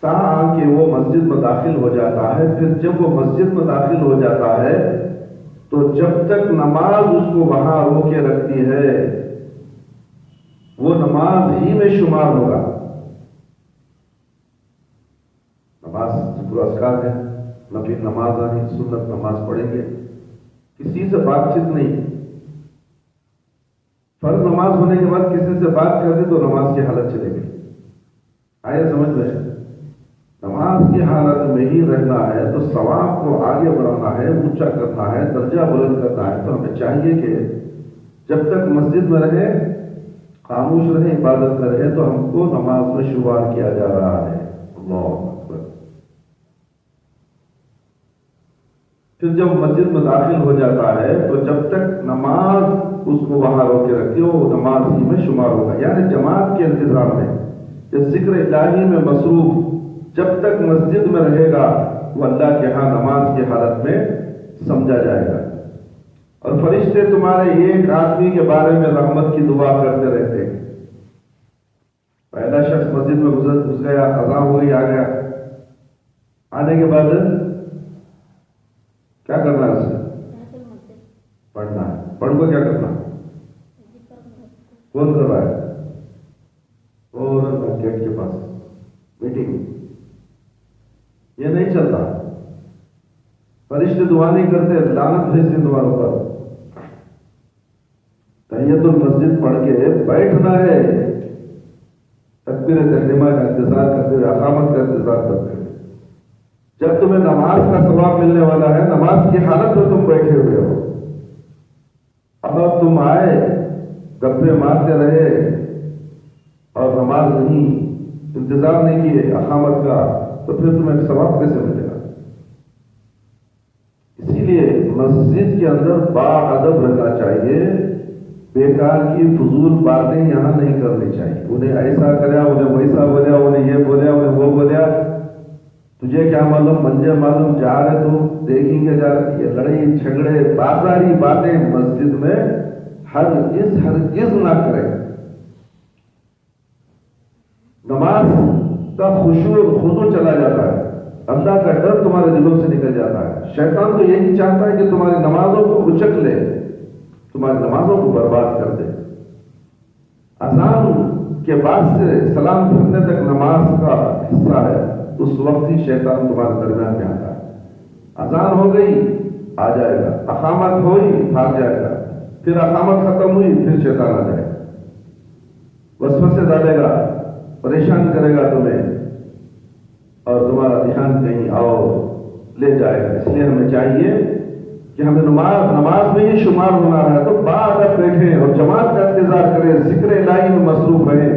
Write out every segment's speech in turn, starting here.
تاکہ وہ مسجد میں داخل ہو جاتا ہے. پھر جب وہ مسجد میں داخل ہو جاتا ہے تو جب تک نماز اس کو وہاں روکے رکھتی ہے وہ نماز ہی میں شمار ہوگا. نماز ذکر و اذکار ہے، نفل نماز آنی، سنت نماز پڑھیں گے، کسی سے بات چیت نہیں. فرض نماز ہونے کے بعد کسی سے بات کر دی تو نماز کی حالت چلے گی. آئے سمجھ میں؟ نماز کی حالت میں ہی رہنا ہے تو ثواب کو آگے بڑھانا ہے، اونچا کرنا ہے، درجہ بلند کرنا ہے. تو ہمیں چاہیے کہ جب تک مسجد میں رہے، خاموش رہے، عبادت میں رہے تو ہم کو نماز میں شمار کیا جا رہا ہے. اللہ اکبر. پھر جب مسجد میں داخل ہو جاتا ہے تو جب تک نماز اس کو وہاں روکے رکھتی ہو وہ نماز ہی میں شمار ہوگا. یعنی جماعت کے انتظام میں یا ذکر الہی میں مصروف جب تک مسجد میں رہے گا وہ اللہ کے ہاں نماز کی حالت میں سمجھا جائے گا. اور فرشتے تمہارے ایک آدمی کے بارے میں رحمت کی دعا کرتے رہتے ہیں. پہلا شخص مسجد میں گھس گیا، اذان ہوئی، آ گیا. آنے کے بعد کیا کرنا ہے؟ اسے پڑھنا ہے. پڑھ کو کیا کرنا ہے؟ کون کر رہا ہے؟ اور گیٹ کے پاس میٹنگ. یہ نہیں چلتا. فرشتے دعا نہیں کرتے، لعنت بھیجتے تمہارے اوپر. تحیت المسجد پڑھ کے بیٹھنا ہے، تکبیر تحریمہ کا انتظار کرتے ہوئے، اقامت کا انتظار کرتے ہوئے. جب تمہیں نماز کا ثواب ملنے والا ہے نماز کی حالت میں تم بیٹھے ہوئے ہو. اب تم آئے، گپے مارتے رہے اور نماز نہیں، انتظار نہیں کیے اقامت کا، تو پھر تمہیں ثواب کیسے ملے گا؟ اسی لیے مسجد کے اندر باادب رہنا چاہیے. بیکار کی فضول باتیں یہاں نہیں کرنی چاہیے. انہیں ایسا کریا، انہیں ویسا بولیا، انہیں یہ بولیا، انہیں وہ بولیا. تجھے کیا معلوم، منجے معلوم، جا رہے تو دیکھیں گے، جا رہے. یہ لڑائی جھگڑے بازاری باتیں مسجد میں ہرگز نہ کریں. نماز کا خضوع چلا جاتا ہے، اللہ کا ڈر تمہارے دلوں سے نکل جاتا ہے. شیطان تو یہی چاہتا ہے کہ تمہاری نمازوں کو اچک لے، تمہاری نمازوں کو برباد کر دے. اذان کے بعد سے سلام پھرنے تک نماز کا حصہ ہے. اس وقت ہی شیطان تمہارے درمیان میں آتا ہے. اذان ہو گئی آ جائے گا، اقامت ہوئی بھاگ جائے گا، پھر اقامت ختم ہوئی پھر شیطان آ جائے گا، وسوسے ڈالے گا، پریشان کرے گا تمہیں اور تمہارا دھیان کہیں اور لے جائے گا. اس لیے ہمیں چاہیے کہ ہمیں نماز میں ہی شمار ہونا ہے تو باادب بیٹھیں اور جماعت کا انتظار کریں، ذکر الہی میں مصروف رہیں.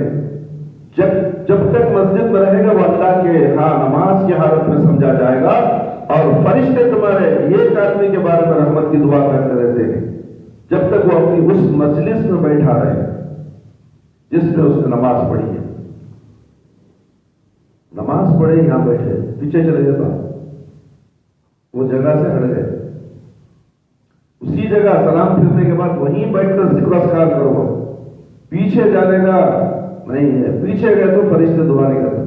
جب تک مسجد میں رہے گا وہ اللہ کے ہاں نماز کی حالت میں سمجھا جائے گا. اور فرشتے تمہارے ایک آدمی کے بارے میں رحمت کی دعا کرتے رہتے ہیں جب تک وہ اپنی اس مجلس میں بیٹھا رہے جس نے اس نے نماز پڑھی ہے. نماز پڑھے یہاں بیٹھے، پیچھے چلے جاتا، وہ جگہ سے ہٹ گئے. اسی جگہ سلام پھرنے کے بعد وہیں بیٹھ کر ذکر و اذکار کرو. پیچھے جانے کا نہیں ہے. پیچھے گئے تو فرشتے دعا نہیں کر سکتے.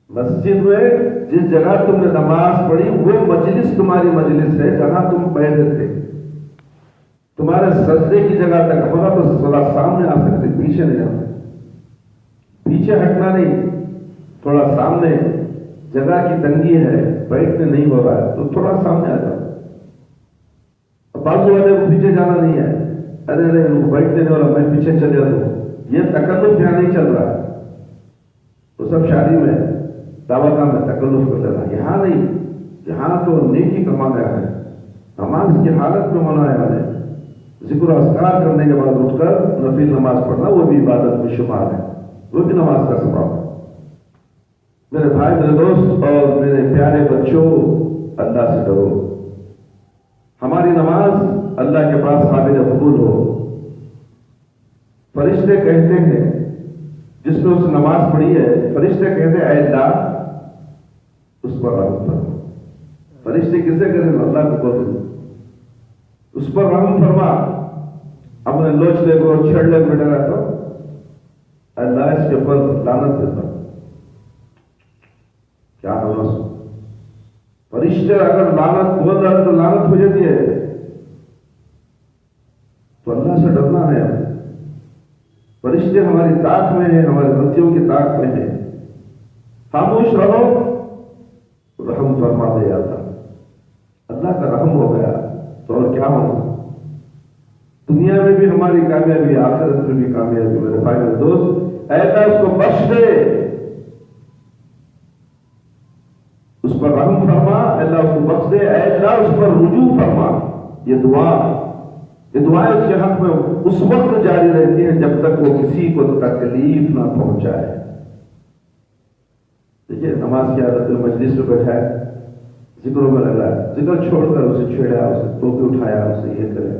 مسجد میں جس جگہ تم نے نماز پڑھی وہ مجلس تمہاری مجلس ہے جہاں تم بیٹھے تھے. تمہارے سجدے کی جگہ تک ہوگا تو تھوڑا سامنے آ سکتے، پیچھے نہیں آ سکتے. پیچھے ہٹنا نہیں، تھوڑا سامنے. جگہ کی تنگی ہے، بیٹھنے نہیں ہو رہا ہے تو تھوڑا سامنے آ جاؤ. بازو والے کو پیچھے جانا نہیں ہے، ارے بیٹھنے نہیں ہو رہا میں پیچھے چل جاتا ہوں. یہ تکلف یہاں نہیں چل رہا. تو سب شادی میں دعوت میں تکلف کر لینا، یہاں نہیں. یہاں تو نیکی کمانا ہے، نماز کی حالت میں ہونا ہے. ذکر و اذکار کرنے کے بعد اٹھ کر نفل نماز پڑھنا وہ بھی عبادت میں شمار ہے، وہ بھی نماز کا سبب ہے. میرے بھائی، میرے دوست اور میرے پیارے بچوں، اللہ سے ڈرو. ہماری نماز اللہ کے پاس قابل قبول ہو. فرشتے کہتے ہیں جس نے اس نے نماز پڑھی ہے، فرشتے کہتے ہیں اے اللہ اس پر رحم فرما. فرشتے کسے کہتے ہیں؟ اللہ کو بولتے اس پر رحم فرما. اپنے لوچ لے کو چھڑ لے بیٹھا رہتا اللہ اس کے اوپر لعنت دیتا. کیا ہونا سو فرشتے اگر لعنت بول رہا ہے تو لعنت ہو جاتی ہے. تو اللہ سے ڈرنا ہے. فرشتے ہماری طاقت میں ہیں, ہمارے بچوں کی طاقت میں ہیں. خاموش رہو, رحم فرما دے اللہ. اللہ کا رحم ہو گیا تو اور کیا ہوگا. دنیا میں بھی ہماری کامیابی, آخرت میں بھی کامیابی. میرے بھائی میرے دوست, اے اللہ اس کو بخش دے, اس پر رحم فرما. اللہ اس کو بخش دے, اے اللہ اس پر رجوع فرما. یہ دعائیں اس کے حق میں اس وقت جاری رہتی ہیں جب تک وہ کسی کو تکلیف نہ پہنچائے. دیکھیے نماز کی عادت میں مجلس میں بیٹھا ہے, ذکروں میں لگا ہے, ذکر چھوڑ کر اسے چھیڑا, اسے ٹوپی اٹھایا, اسے یہ کرے,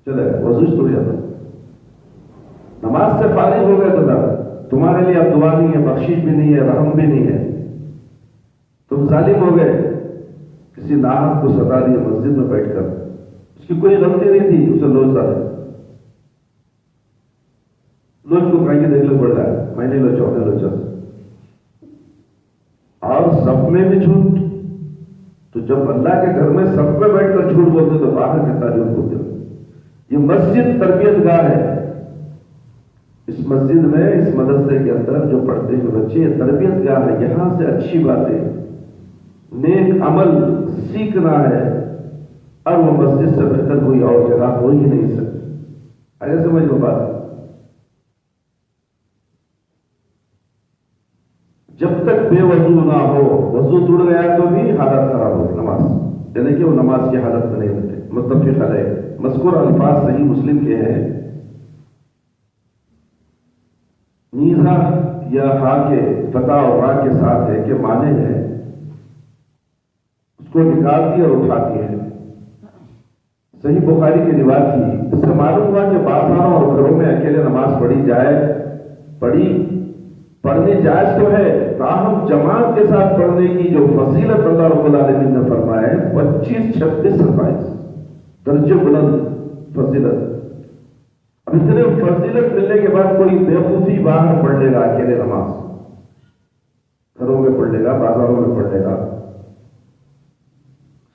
چلے وضو توڑ جاتا. نماز سے فارغ ہو گئے تو تمہارے لیے اب دعا نہیں ہے, بخشش بھی نہیں ہے, رحم بھی نہیں ہے. تم ظالم ہو گئے, کسی ناحق کو ستا دیے مسجد میں بیٹھ کر. اس کی کوئی غلطی نہیں تھی, اسے لوچ ڈالے. لوچ کو کہیں دیکھ لو پڑ رہا ہے, میں نے لوچا انہیں لوچا. اور سب میں بھی جھوٹ. تو جب اللہ کے گھر میں سب میں بیٹھ کر جھوٹ بولتے تو باہر کتنا جھوٹ بولتے. یہ مسجد تربیت گاہ ہے. اس مسجد میں, اس مدرسے کے اندر جو پڑھتے ہیں بچے, یہ تربیت گاہ ہے. یہاں سے اچھی باتیں, نیک عمل سیکھنا ہے, اور وہ مسجد سے بہتر کوئی اور جگہ ہو ہی نہیں سکتی. ایسے سمجھ لو بات. جب تک بے وضو نہ ہو, وضو ٹوٹ گیا تو بھی حالت خراب ہوگی نماز, یعنی کہ وہ نماز کی حالت میں نہیں رہتے. متفق علیہ. مذکور الفاظ صحیح مسلم کے ہیں. نیزا یا ہا کے فتح اور را کے ساتھ ہے کہ معنی ہے, اس کو نکالتی اور اٹھاتی ہے. صحیح بخاری کی روایت تھی. اس سے معلوم ہوا کہ بازاروں اور گھروں میں اکیلے نماز پڑھنی جائز تو ہے, تاہم جماعت کے ساتھ پڑھنے کی جو فضیلت اللہ رب العالمین نے فرمایا ہے 25, 26, 27 درجے بلند فضیلت. اب اتنے فضیلت ملنے کے بعد کوئی بیوقوفی باہر پڑھ لے گا اکیلے نماز, گھروں میں پڑھ لے گا, بازاروں میں پڑھ لے گا.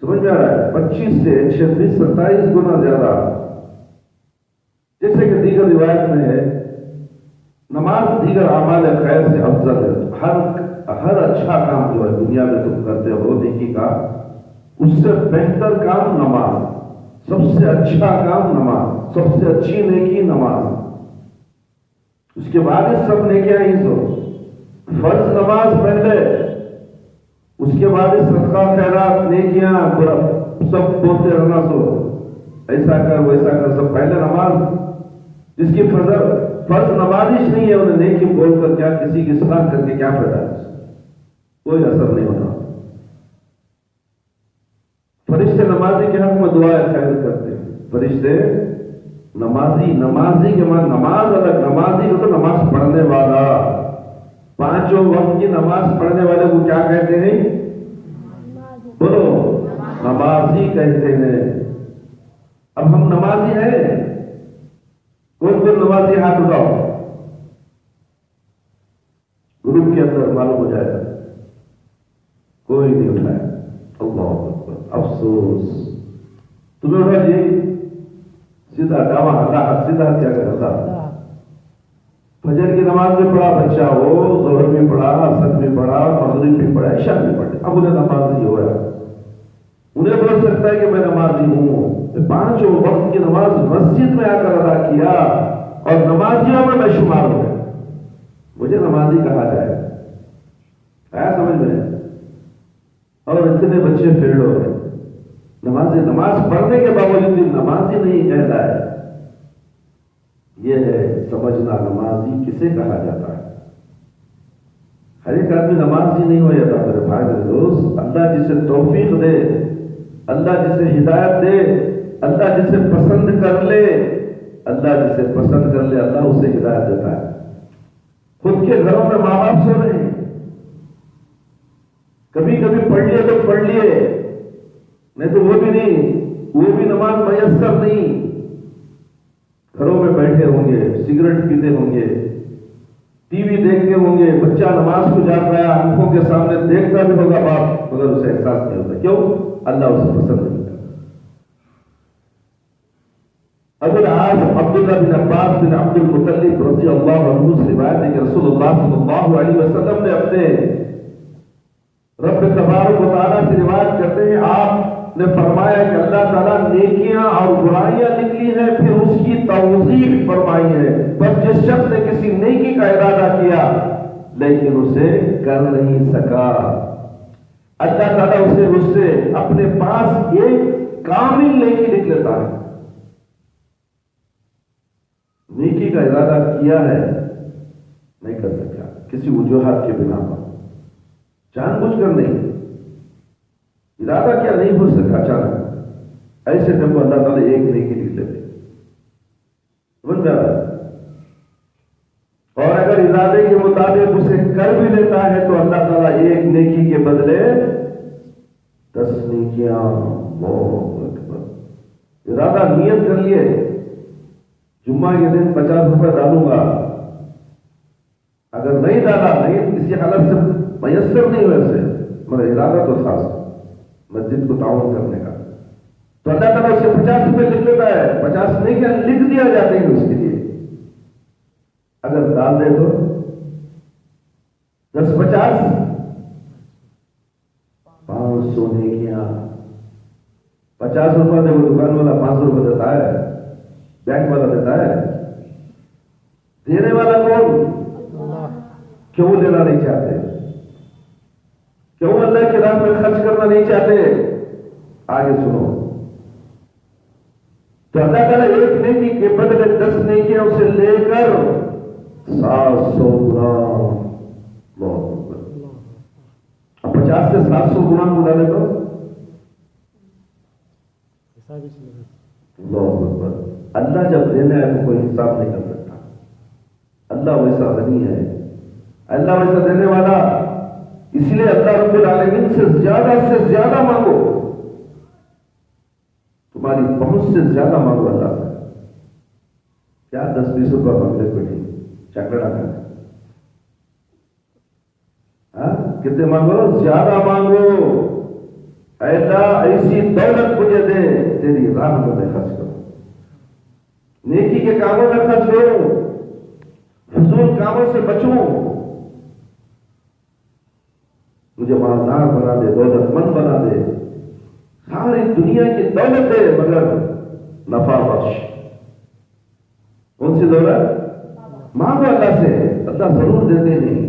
سمجھ میں آ رہا ہے؟ 25 سے 26, 27 گنا زیادہ. جیسے کہ دیگر روایت میں ہے, نماز دیگر اعمال خیر سے افضل ہے. ہر اچھا کام جو ہے دنیا میں تم کرتے ہو نیکی کا, اس سے بہتر کام نماز, سب سے اچھا کام نماز, سب سے اچھی نیکی نماز. اس کے بعد سب نیکیاں ہی سو. فرض نماز پہلے, اس کے بعد صدقہ خیرات نیکیاں سب بولتے رہنا. سو ایسا کر ویسا کر, سب پہلے نماز. جس کی فرض نمازش نہیں ہے, انہیں نیکی بول کر کیا, کسی کی اصلاح کر کے کیا فائدہ ہے, کوئی اثر نہیں ہوتا. فرشتے نمازی کے حق میں دعائیں خیر کرتے ہیں. فرشتے نمازی کے معنی نماز الگ, نمازی کو تو نماز پڑھنے والا, 5 وقت کی نماز پڑھنے والے کو کیا کہتے ہیں؟ بولو, نمازی کہتے ہیں. اب ہم نمازی ہیں, کون نمازی ہاتھ اٹھاؤ, گروپ کے اندر معلوم ہو جائے گا. کوئی نہیں اٹھایا. اللہ اکبر, افسوس. تمہیں اٹھا جی, سیدھا ڈاوا ہاتھ, سیدھا کیا کرتا. فجر کی نماز بھی پڑھا بچہ ہو, ظہر بھی پڑھا, عصر بھی پڑھا, مغرب بھی پڑھا, عشاء بھی پڑھا, اب انہیں نماز نہیں ہو رہا. انہیں بول سکتا ہے کہ میں نمازی ہوں, 5 وقت کی نماز مسجد میں آ کر ادا کیا اور نمازیوں میں میں شمار ہو گیا, مجھے نمازی کہا جائے. آیا سمجھ میں؟ اور اتنے بچے فیل ہو گئے. نماز پڑھنے کے باوجود بھی نمازی نہیں کہتا ہے. یہ ہے سمجھنا نمازی کسے کہا جاتا ہے. ہر ایک آدمی نمازی نہیں ہو جاتا میرے بھائی میرے دوست. اللہ جسے توفیق دے, اللہ جسے ہدایت دے, اللہ جسے پسند کر لے, اللہ اسے ہدایت دیتا ہے. خود کے گھروں میں ماں باپ سو رہے ہیں, کبھی کبھی پڑھ لیے تو پڑھ لیے, نہیں تو وہ بھی نہیں, وہ بھی نماز میسر نہیں. گھروں میں بیٹھے رہے ہوں گے، سگریٹ پیتے ہوں گے، ٹی وی دیکھتے ہوں گے، بچہ نماز کو جا رہا ہے، آنکھوں کے سامنے دیکھتا بھی ہوگا باپ، مگر اسے احساس نہیں ہوتا. کیوں؟ اللہ اسے پسند نہیں کرتا. ابو العاص عبداللہ بن عباس بن عبد المطلب رضی اللہ عنہ سے روایت ہے کہ رسول اللہ صلی اللہ علیہ وسلم نے اپنے رب تبارک و تعالیٰ سے روایت کرتے ہیں، آپ نے فرمایا کہ اللہ تعالیٰ نیکیاں اور برائیاں نکلی ہیں، پھر اس کی توضیح فرمائی ہے. بس جس شخص نے کسی نیکی کا ارادہ کیا لیکن اسے کر نہیں سکا، اللہ تعالیٰ اس سے اپنے پاس ایک کامل نیکی لکھ لیتا ہے. نیکی کا ارادہ کیا ہے، نہیں کر سکا کسی وجوہات کے بنا پر، جان بوجھ کر نہیں، ارادہ کیا نہیں ہو سکا اچانک، ایسے جب کو اللہ تعالیٰ ایک نیکی لکھ لیتے. سمجھ میں آ رہا ہے؟ اور اگر ارادے کے مطابق اسے کر بھی لیتا ہے تو اللہ تعالیٰ ایک نیکی کے بدلے 10 نیکیاں. اللہ اکبر. ارادہ نیت کر لیے جمعہ کے دن 50 روپے ڈالوں گا، اگر نہیں ڈالا، نہیں کسی حالت سے میسر نہیں ہوئے سے، مگر ارادہ تو تھا مسجد کو تعاون کرنے کا، تو اللہ تعالیٰ اسے 50 روپے لکھ لیتا ہے. 50 نہیں کیا لکھ دیا جاتے ہیں اس کے لیے. اگر ڈال دے تو 10 50 500 نیکیاں. 50 روپے دے وہ دکان والا 500 روپے دیتا ہے، بینک والا دیتا ہے، دینے والا کون؟ کیوں لینا نہیں چاہتے؟ کیوں اللہ کی راہ میں خرچ کرنا نہیں چاہتے؟ آگے سنو. تو اللہ تعالیٰ ایک نیکی کے بدلے 10 نیکیاں اسے لے کر 700 گنا. اب 50 سے 700 گنا کو ڈالے تو اللہ اکبر. اللہ جب دینا ہے تو کوئی حساب نہیں کر سکتا. اللہ ویسا غنی ہے، اللہ ویسا دینے والا. اس لیے اللہ رب العالمین سے زیادہ مانگو، تمہاری پہنچ سے زیادہ مانگو اللہ سے. کیا 10-20 روپے مانگتے کوئی نہیں، چکڑا کر. کتنے مانگو؟ زیادہ مانگو. اے اللہ ایسی دولت مجھے دے، تیری راہ میں خرچ کرو، نیکی کے کاموں میں خرچ کروں، فضول کاموں سے بچوں. مجھے مالدار بنا دے، دولت مند بنا دے، ساری دنیا کی دولت دے مگر نفع بخش. کون سی دولت؟ مانگو اللہ سے، اللہ ضرور دیتے ہیں.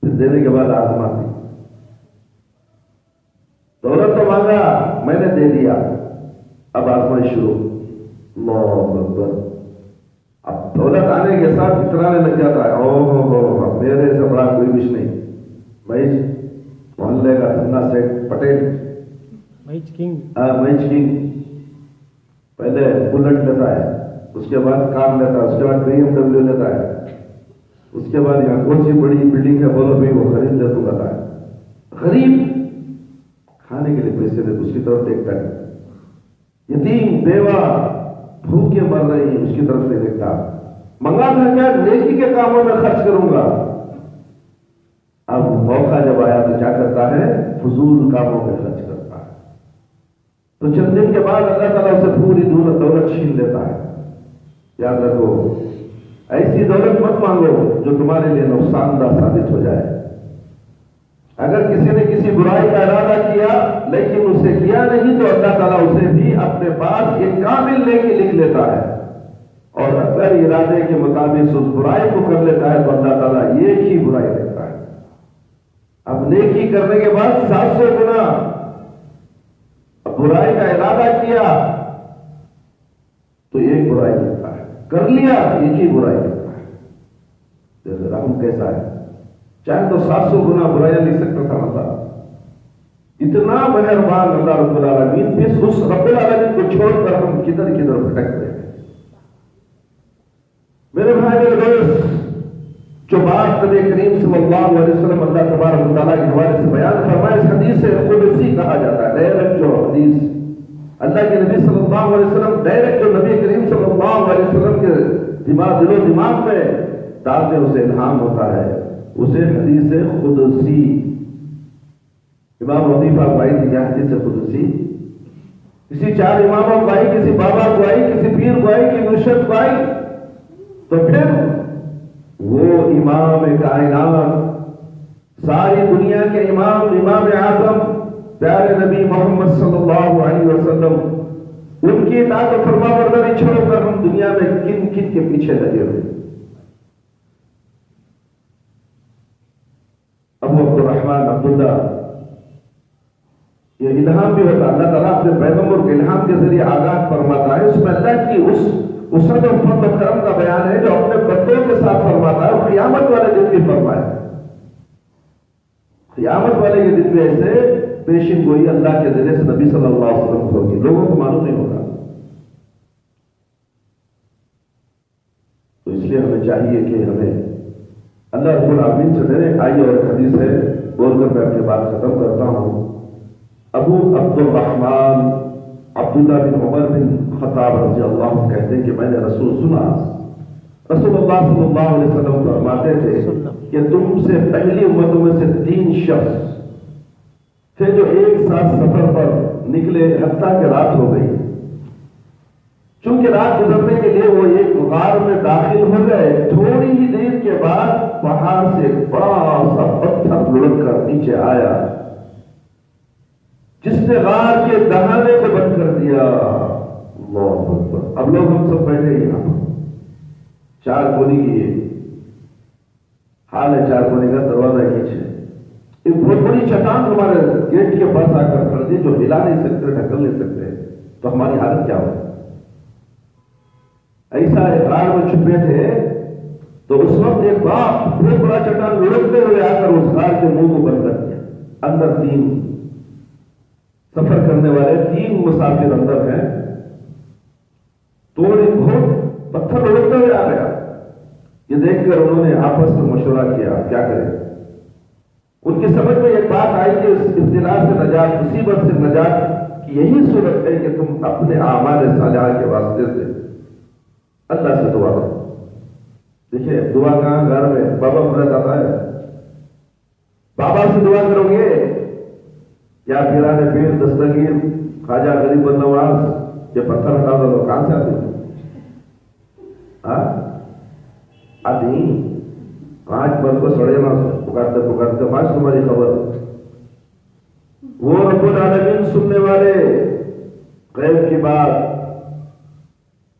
پھر دینے کے بعد آزماتے. دولت تو مانگا، میں نے دے دیا، اب آزمائی شروع. اللہ اکبر. اب دولت آنے کے ساتھ اترانے لگ جاتا ہے، او میرے سے بڑا کوئی کچھ نہیں. بھائی محلے کا دھنا سیٹ پٹیل، مہیج کنگ پہلے بلٹ لیتا ہے، اس کے بعد کار لیتا ہے، اس کے بعد BMW لیتا ہے، اس کے بعد یہاں کون سی بڑی بلڈنگ ہے بولو بھائی وہ خرید لے تو بتا ہے. غریب کھانے کے لیے پیسے دے اس کی طرف دیکھتا ہے، یتیم بیوہ بھوکے مر رہے ہیں اس کی طرف نہیں دیکھتا. منگا تھا کیا؟ نیکی کے کاموں میں خرچ کروں گا. اب موقع جب آیا تو کیا کرتا ہے؟ فضول کاموں میں خرچ کرتا ہے. تو چند دن کے بعد اللہ تعالیٰ اسے پوری دولت چھین لیتا ہے. یاد رکھو ایسی دولت مت مانگو جو تمہارے لیے نقصان دہ ثابت ہو جائے. اگر کسی نے کسی برائی کا ارادہ کیا لیکن اسے کیا نہیں تو اللہ تعالیٰ اسے بھی اپنے پاس ایک کامل نیکی لکھ لیتا ہے. اور اگر ارادے کے مطابق اس برائی کو کر لیتا ہے تو اللہ تعالیٰ ایک ہی برائی دیتا ہے. اب نیکی کرنے کے بعد 700 گنا. اب برائی کا ارادہ کیا تو ایک برائی دیتا ہے، کر لیا ایک ہی برائی دیتا ہے. رحم کیسا ہے؟ چاہے تو 700 گنا برائیاں لکھ سکتا تھا اللہ. اتنا مہربان اللہ رب العالمین. پھر اس رب العالمین کو چھوڑ کر ہم کدھر بھٹک رہے ہیں. میرے بھائی میرے دوست، جو بات نبی کریم صلی اللہ علیہ وسلم اللہ تبارک و تعالیٰ کے حوالے سے بیان فرمائے، اس حدیث سے قدسی کہا جاتا ہے. ڈائریکٹ جو حدیث اللہ کے نبی صلی اللہ علیہ وسلم ڈائریکٹ جو نبی کریم صلی اللہ علیہ کے دل و دماغ میں ڈالتے اسے الہام ہوتا ہے، اسے حدیث قدسی، امام حنیفہ کو آئی تھی حدیث قدسی، کسی چار اماموں کو آئی، کسی بابا کو آئی، کسی پیر کو آئی، کسی مرشد کو آئی، تو پھر وہ امام کائنات، ساری دنیا کے امام اعظم پیارے نبی محمد صلی اللہ علیہ وسلم، ان کی اطاعت و فرما برداری چھوڑ کر ہم دنیا میں کن کن کے پیچھے لگے ہوئے۔ ابو عبد الرحمن عبداللہ، یہ الہام بھی ہوتا، اللہ تعالیٰ اپنے پیغمبر کے الہام کے ذریعے آگاہ فرماتا ہے، اس میں اللہ کی اس وسعت و فضل و کرم کا بیان ہے جو اپنے بندوں کے ساتھ فرماتا ہے، اور قیامت والے دن بھی فرمایا، قیامت والے کے دن بھی ایسے پیشن گوئی اللہ کے ذریعے سے نبی صلی اللہ علیہ وسلم کو ہوگی، لوگوں کو معلوم نہیں ہوگا۔ تو اس لیے ہمیں چاہیے کہ ہمیں اللہ رب العالمین سے ڈریں۔ آئیے اور حدیث ہے، بول کر میں اپنی بات ختم کرتا ہوں۔ ابو عبد الرحمن عبداللہ بن عمر بن خطاب رضی اللہ عنہ کہتے ہیں کہ میں نے رسول سنا، رسول اللہ صلی اللہ علیہ وسلم فرماتے تھے کہ تم سے پہلی امتوں میں سے 3 شخص تھے جو ایک ساتھ سفر پر نکلے حتیٰ کہ رات ہو گئی، چونکہ رات گزرنے کے لیے وہ ایک غار میں داخل ہو گئے، تھوڑی ہی دیر کے بعد پہاڑ سے ایک بڑا سا پتھر لڑک کر نیچے آیا جس نے غار کے دہانے کو بند کر دیا۔ اللہ اکبر۔ اب لوگ ہم سب بیٹھے یہاں، 4 کونے کی حال ہے، 4 کونے کا دروازہ پیچھے ایک بہت بڑی چٹان ہمارے گیٹ کے پاس آ کر کھڑ دی جو ہلا نہیں سکتے، ڈھکل نہیں سکتے، تو ہماری حالت کیا ہوگی؟ ایسا غار میں چھپے تھے تو اس وقت ایک بہت بڑا چٹان لڑکتے ہوئے آ کر اس غار کے منہ کو بند کر دیا۔ اندر 3 سفر کرنے والے 3 مسافر اندر ہیں، توڑ بہت پتھر لڑکتے ہوئے آ گیا۔ یہ دیکھ کر انہوں نے آپس میں مشورہ کیا کیا کریں۔ ان کی سمجھ میں ایک بات آئی کہ اس ابتلا سے نجات، مصیبت سے نجات کی یہی صورت ہے کہ تم اپنے اعمال صالحہ کے واسطے سے اللہ سے دعا کرو۔ دیکھیے دعا کہاں؟ گھر میں بابا بنا جاتا ہے، بابا سے دعا کرو گے یا پیران پیر دستگیر خواجہ غریب النواز یہ پتھر ہٹا دو، کہاں سے آتے آتی 5 بل کو سڑے نہ پکارتے پکارتے 5 تمہاری خبر۔ وہ رب العالمین سننے والے، غیب کی بات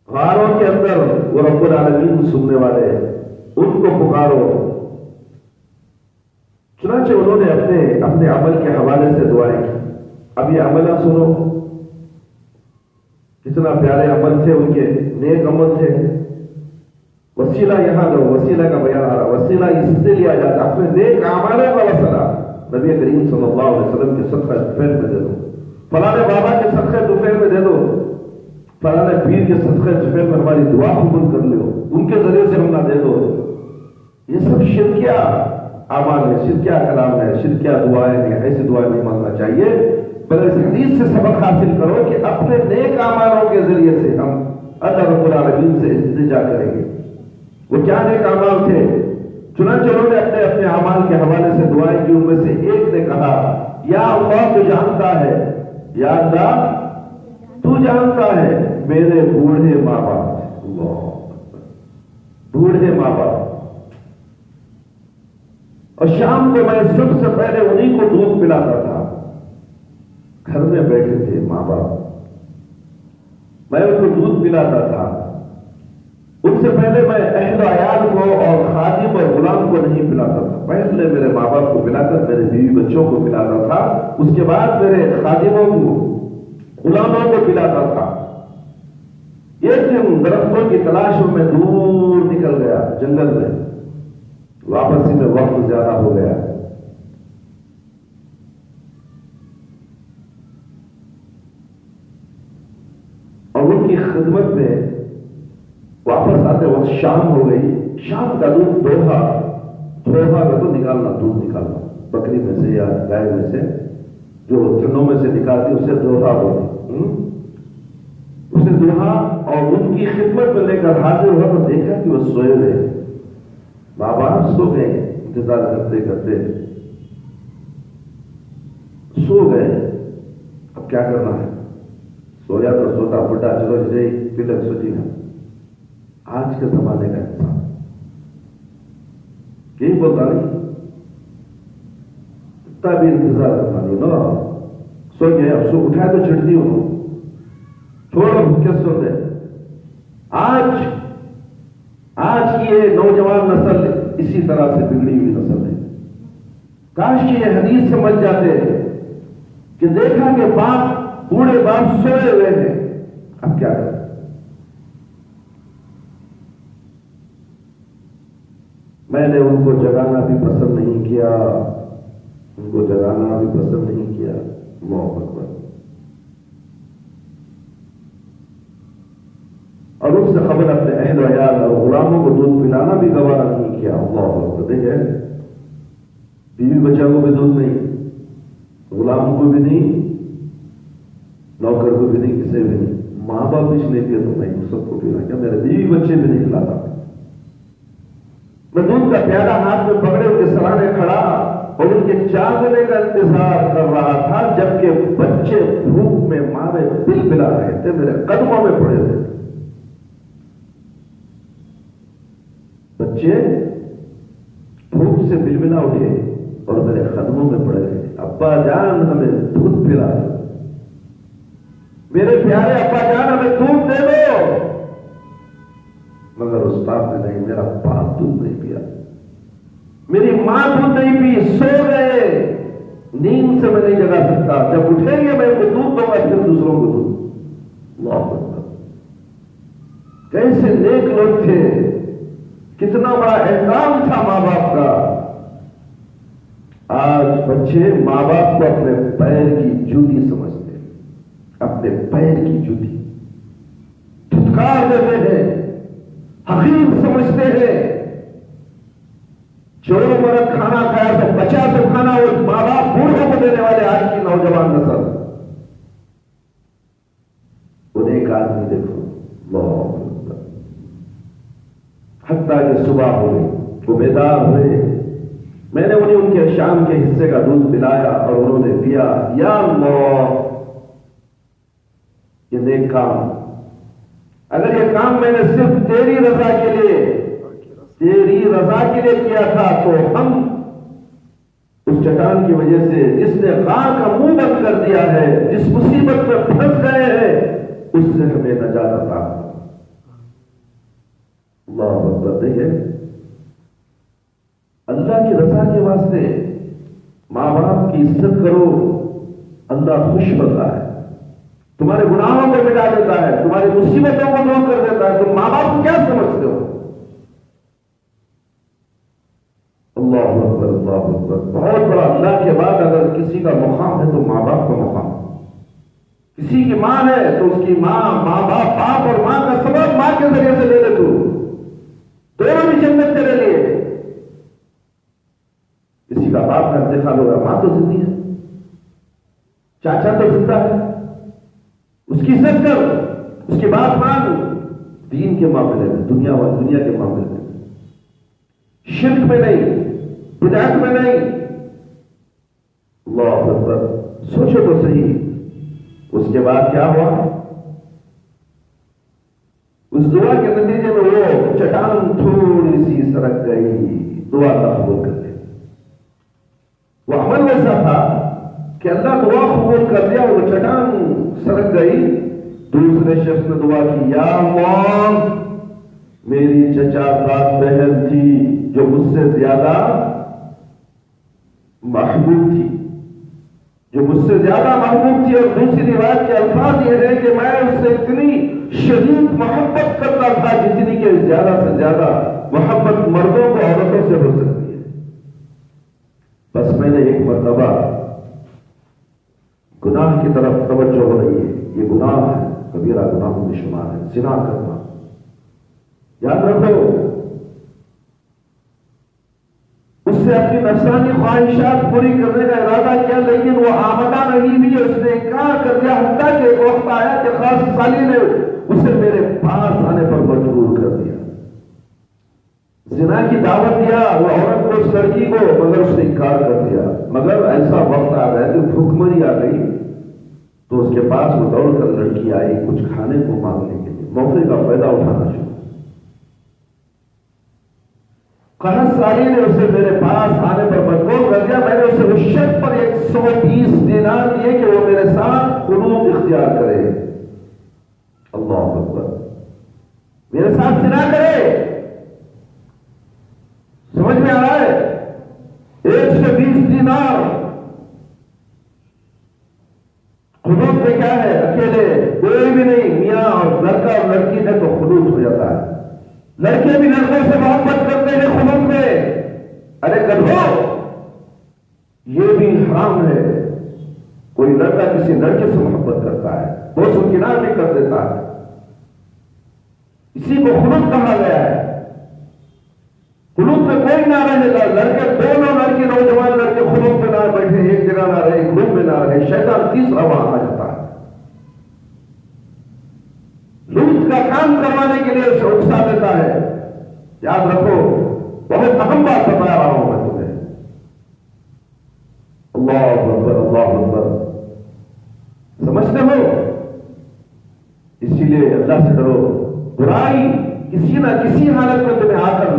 غاروں کے اندر وہ رب العالمین سننے والے، ان کو پکارو۔ چنانچہ انہوں نے اپنے عمل کے حوالے سے دعائیں کی۔ اب یہ عمل سنو، کتنا پیارے عمل تھے ان کے، نیک عمل تھے۔ وسیلہ یہاں دو، وسیلہ کا بیان آ رہا، وسیلہ اس سے لیا جاتا اپنے نیک اعمال کا وسیلہ نبی کریم صلی اللہ علیہ وسلم کے صدقہ طفیل میں دے دو، فلاں بابا کے صدقہ طفیل میں دے دو، فلاں پیر کے صدقہ طفیل میں ہماری دعا قبول کر لو، ان کے ذریعے سے ہم نہ دے دو۔ یہ سب شرکیہ اعمال ہے، شرکیہ کلام ہے، شرکیہ دعائیں ہیں۔ ایسی دعائیں نہیں مانگنا چاہیے، بلکہ اس حدیث سے سبق حاصل کرو کہ اپنے نیک اعمالوں کے ذریعے سے ہم اللہ رب العالمین سے التجا کریں گے۔ وہ کیا نیک اعمال تھے؟ چنانچہ انہوں نے اپنے اعمال کے حوالے سے دعائیں کی۔ ان میں سے ایک نے کہا، یا اللہ تو جانتا ہے، یا اللہ تو جانتا ہے میرے بوڑھے ماں باپ، بوڑھے ماں باپ، اور شام کو میں سب سے پہلے انہیں کو دودھ پلاتا تھا۔ گھر میں بیٹھے تھے ماں باپ، میں ان کو دودھ پلاتا تھا۔ ان سے پہلے میں اہل و عیال کو اور خادم اور غلام کو نہیں پلاتا تھا، پہلے میرے ماں باپ کو پلا کر میرے بیوی بچوں کو پلاتا تھا، اس کے بعد میرے خادموں کو غلاموں کو پلاتا تھا۔ ایک دن درختوں کی تلاش میں دور نکل گیا جنگل میں، واپسی میں وقت زیادہ ہو گیا۔ اور ان کی خدمت میں واپس آتے وقت شام ہو گئی۔ شام کا دودھ دوہا کا تو نکالنا، دودھ نکالنا بکری میں سے یا گائے میں سے جو تھنوں میں سے نکالتی اسے دوہا بولتے۔ اس سے دلہا اور ان کی خدمت میں لے کر حاضر ہوا تو دیکھا کہ وہ سوئے ہوئے، ماں باپ سو گئے، انتظار کرتے کرتے سو گئے۔ اب کیا کرنا ہے؟ سویا تو سوتا بڈھا، چلو جی تلک سوچی گا۔ آج کے زمانے کا انسان یہی بولتا نہیں، اتنا بھی انتظار کرنا نہیں نا، سو گئے، اب سو اٹھائے تو چڑھتی ہوں، چھوڑو بھوکے سو دے۔ آج کی یہ نوجوان نسل اسی طرح سے بگڑی ہوئی نسل ہے۔ کاش کہ یہ حدیث سمجھ جاتے کہ دیکھا کہ باپ، بوڑھے باپ سوئے ہوئے ہیں، اب کیا کریں؟ میں نے ان کو جگانا بھی پسند نہیں کیا، ان کو جگانا بھی پسند نہیں کیا۔ اللہ اکبر۔ اور اس سے خبر اپنے اہل و عیال اور غلاموں کو دودھ پلانا بھی گوارا نہیں کیا۔ اللہ اکبر۔ دیکھیں، بیوی بچہ کو بھی دودھ نہیں، غلام کو بھی نہیں، نوکر کو بھی نہیں، کسی بھی نہیں، ماں باپ بھی نہیں پیا تو میں سب کو پینا کیا؟ میرے بیوی بچے بھی نہیں کھلاتا۔ میں دودھ کا پیالہ ہاتھ میں پکڑے ان کے سرانے کھڑا اور ان کے جاگنے کا انتظار کر رہا تھا، جبکہ بچے بھوک میں مارے بل بلا رہے تھے، میرے قدموں میں پڑے ہوئے تھے۔ بچے بھوک سے بلبلا اٹھے اور میرے قدموں میں پڑے ہوئے، ابا جان ہمیں دودھ پلا دو، میرے پیارے ابا جان ہمیں دودھ دے دو۔ مگر استاد نے نہیں، میرا باپ دودھ نہیں پیا، میری ماں دودھ نہیں پی، سو گئے، نیند سے میں نہیں جگا سکتا، جب اٹھیں گے میں ان کو دودھ دوں گا، پھر دوسروں کو دودھ۔ اللہ اکبر۔ کیسے نیک لوگ تھے، کتنا بڑا احترام تھا ماں باپ کا۔ آج بچے ماں باپ کو اپنے پیر کی جوتی سمجھتے ہیں، اپنے پیر کی جوتی دھتکار دیتے ہیں، حقیر سمجھتے ہیں۔ جو مرد کھانا کھایا تو بچا تو کھانا، وہ ماں باپ بوڑھوں کو دینے والے آج کی نوجوان نسل۔ انہیں ایک آدمی دیکھو، اللہ اکبر، حتیٰ کہ صبح ہو گئی، وہ بیدار ہوئے، میں نے انہیں ان کے شام کے حصے کا دودھ پلایا اور انہوں نے پیا۔ یا اللہ، یہ نیک کام، اگر یہ کام میں نے صرف تیری رضا کے لیے کیا تھا تو ہم اس چٹان کی وجہ سے جس نے غار کا منہ بند کر دیا ہے، جس مصیبت میں پھنس گئے ہیں، اس سے ہمیں نجات عطا۔ اللہ اکبر۔ ہے اللہ کی رضا کے واسطے ماں باپ کی عزت کرو، اللہ خوش ہوتا ہے، تمہارے گناہوں کو مٹا دیتا ہے، تمہاری مصیبتوں کو دور کر دیتا ہے۔ تم ماں باپ کو کیا سمجھتے ہو؟ اللہ اکبر، اللہ اکبر۔ بہت بڑا اللہ کے بعد اگر کسی کا مقام ہے تو ماں باپ کا مقام۔ کسی کی ماں ہے تو اس کی ماں باپ، باپ اور ماں کا سبب ماں کے ذریعے سے لے لے، تو دونوں بھی جنت تیرے لیے۔ کسی کا باپ کا انتقال ہوگا، ماں تو زندہ ہے، چاچا تو زندہ ہے، اس کی عزت کر، اس کی بات مان، دین کے معاملے میں، دنیا کے معاملے میں، شرک میں نہیں، بدعت میں نہیں۔ اللہ اکبر۔ سوچو تو صحیح، اس کے بعد کیا ہوا؟ اس دعا کے نتیجے میں وہ چٹان تھوڑی سی سرک گئی، دعا قبول کر لی۔ وہ عمل ایسا تھا کہ اللہ دعا قبول کر دیا، وہ چٹان سرک گئی۔ دوسرے شخص نے دعا کی، یا اللہ، میری چچا زاد بہن تھی جو مجھ سے زیادہ محبوب تھی، اور دوسری روایت کے الفاظ یہ ہے کہ میں اس سے اتنی شدید محبت کرتا تھا جتنی کہ زیادہ سے زیادہ محبت مردوں کو عورتوں سے ہو سکتی ہے۔ بس میں نے ایک مرتبہ گناہ کی طرف توجہ ہو رہی ہے، یہ گناہ ہے، کبیرہ گناہوں میں شمار ہے، زنا کرنا۔ یاد رکھو، اس سے اپنی نفسانی خواہشات پوری کرنے کا ارادہ کیا، لیکن وہ آمدہ نہیں بھی، اس نے انکار کر دیا، حتیٰ کہ ایک وقت آیا کہ خاص سالی نے اسے میرے پاس آنے پر مجبور کر دیا. زنا کی دعوت دیا وہ عورت کو، اس لڑکی کو، مگر اس نے انکار کر دیا. مگر ایسا وقت آ گیا کہ بھوکمری آ گئی تو اس کے پاس وہ دوڑ کر لڑکی آئی کچھ کھانے کو مانگنے کے لیے، موقع کا فائدہ اٹھانا شروع. قحط ساری نے اسے میرے پاس آنے پر مجبور کر دیا. میں نے اسے اس شرط پر 120 دینار دیے کہ وہ میرے ساتھ خلوت اختیار کرے. اللہ اکبر، میرے ساتھ زنا کرے. سمجھ میں آ رہا ہے؟ 120 دینار خلوت میں کیا ہے؟ اکیلے کوئی بھی نہیں، میاں اور لڑکا اور لڑکی ہے تو خلوت ہو جاتا ہے. لڑکے بھی لڑکوں سے محبت کرتے ہیں خلوت میں. ارے گدھو، یہ بھی حرام ہے. کوئی لڑکا کسی لڑکے سے محبت کرتا ہے، بوس و کنار بھی کر دیتا ہے، اسی کو خلوت کہا گیا ہے. خلوت میں کوئی نہ رہے گا. لڑکے دونوں لڑکے، نوجوان لڑکے خلوت میں نہ بیٹھے، ایک جگہ نہ رہے، گروپ میں نہ رہے، شیطان تیسرا وہاں آ جاتا ہے. لوٹ کا کام کروانے کے لیے اسے اکسا دیتا ہے. یاد رکھو، بہت اہم بات بتا رہا ہوں میں تمہیں. اللہ اکبر، اللہ اکبر. سمجھتے ہو؟ اسی لیے اللہ سے ڈرو. برائی کسی نہ کسی حالت میں تمہیں آ کر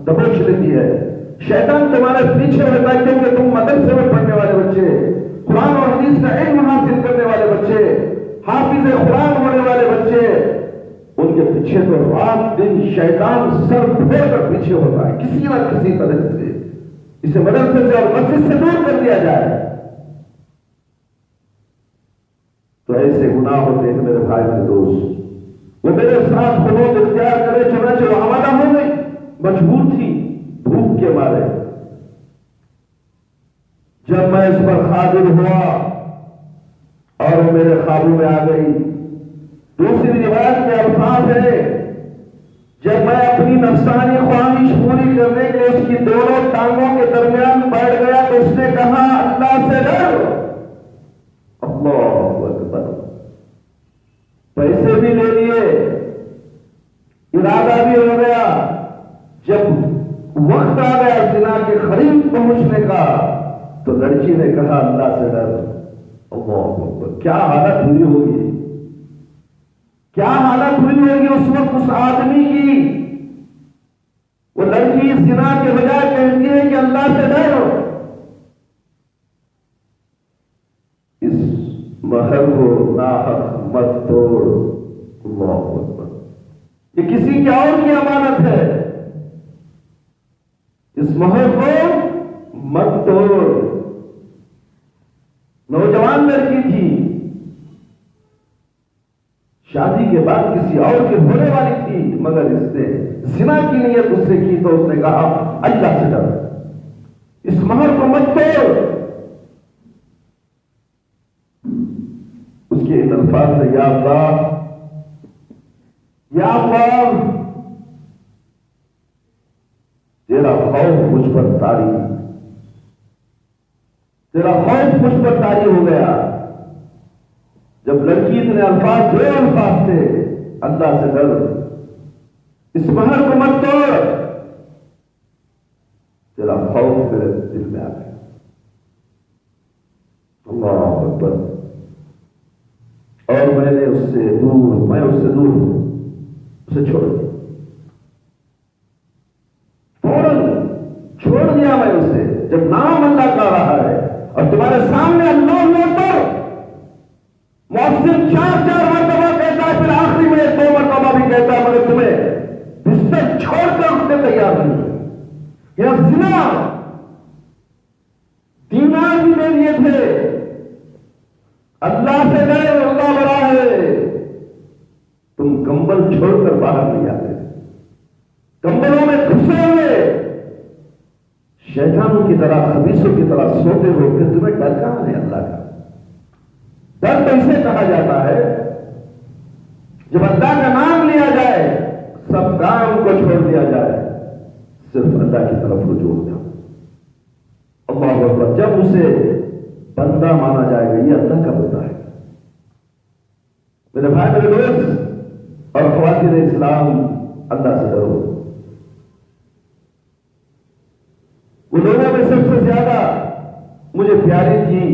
دبوچ لیتی ہے. شیطان تمہارے پیچھے رہتا ہے کیونکہ تم مدرسے میں پڑھنے والے بچے، قرآن اور حدیث کا علم حاصل کرنے والے بچے، حافظ قرآن ہونے والے بچے، ان کے پیچھے تو رات دن شیطان سر پھوڑ کر پیچھے ہوتا ہے کسی نہ کسی طرح سے. اسے مدرسے سے اور مسجد سے دور کر دیا جائے تو ایسے گناہ ہوتے ہیں میرے بھائی میرے دوست. وہ میرے ساتھ خلوت اختیار کرے، چنانچہ وہ آمادہ ہو گئی، مجبور تھی بھوک کے مارے. جب میں اس پر قادر ہوا اور وہ میرے قابو میں آ گئی. دوسری روایت کے الفاظ ہے، جب میں اپنی نفسانی خواہش پوری کرنے کے لیے اس کی دونوں ٹانگوں کے درمیان بیٹھ گیا تو اس نے کہا اللہ سے ڈر. اللہ اکبر. پیسے بھی لے لیے، ارادہ بھی ہو گیا. جب وقت آ گیا زنا کے قریب پہنچنے کا تو لڑکی نے کہا اللہ سے ڈر. اللہ اکبر. کیا حالت ہوئی ہوگی، کیا حالت ہوئی ہوگی اس وقت اس آدمی کی. وہ لڑکی زنا کے بجائے کہتی ہے کہ اللہ سے ڈر. اس مہر کو ناحق مت توڑ. اللہ اکبر. یہ کسی کے اور کی امانت ہے، اس مہر کو مت توڑ. نوجوان لڑکی تھی، شادی کے بعد کسی اور کی ہونے والی تھی، مگر اس نے زنا کی نیت اس سے کی تو اس نے کہا اللہ سے ڈر، اس مہر کو مت توڑ. اس کے ان الفاظ سے یا اللہ، یا اللہ تیرا خوف مجھ پر طاری، تیرا خوف مجھ پر طاری ہو گیا. جب لڑکی اتنے الفاظ، دو الفاظ تھے، اللہ سے ڈر، اس مہر کو مت توڑ، تیرا خوف میرے دل میں آ گیا. اللہ اکبر. اور میں نے اس سے دور ہوں، اسے چھوڑ دیا، فوراً چھوڑ دیا میں اسے. جب نام اللہ کا رہا ہے اور تمہارے سامنے اللہ اکبر مؤذن 4 مرتبہ کہتا ہے، پھر آخری میں 2 مرتبہ بھی کہتا ہے، مگر تمہیں بستر چھوڑ کر اٹھنے تیار نہیں. یہ زنا دینار بھی دے دیے تھے. اللہ سے ڈرے، اللہ بڑا ہے. تم کمبل چھوڑ کر باہر نہیں آتے، کمبلوں میں گھسے ہوئے شیطانوں کی طرح، خبیثوں کی طرح سوتے ہو. کہ تمہیں ڈر کہاں ہے اللہ کا؟ ڈر تو اسے کہا جاتا ہے جب اللہ کا نام لیا جائے، سب کام کو چھوڑ دیا جائے، صرف اللہ کی طرف رجوع ہو جاؤ. اللہ اکبر. جب اسے بندہ مانا جائے گا، یہ اللہ کا بندہ ہے. میرے بھائی میرے دوست، اور خواتین اسلام اللہ سے ڈرو. وہ لوگوں میں سب سے زیادہ مجھے پیاری تھی،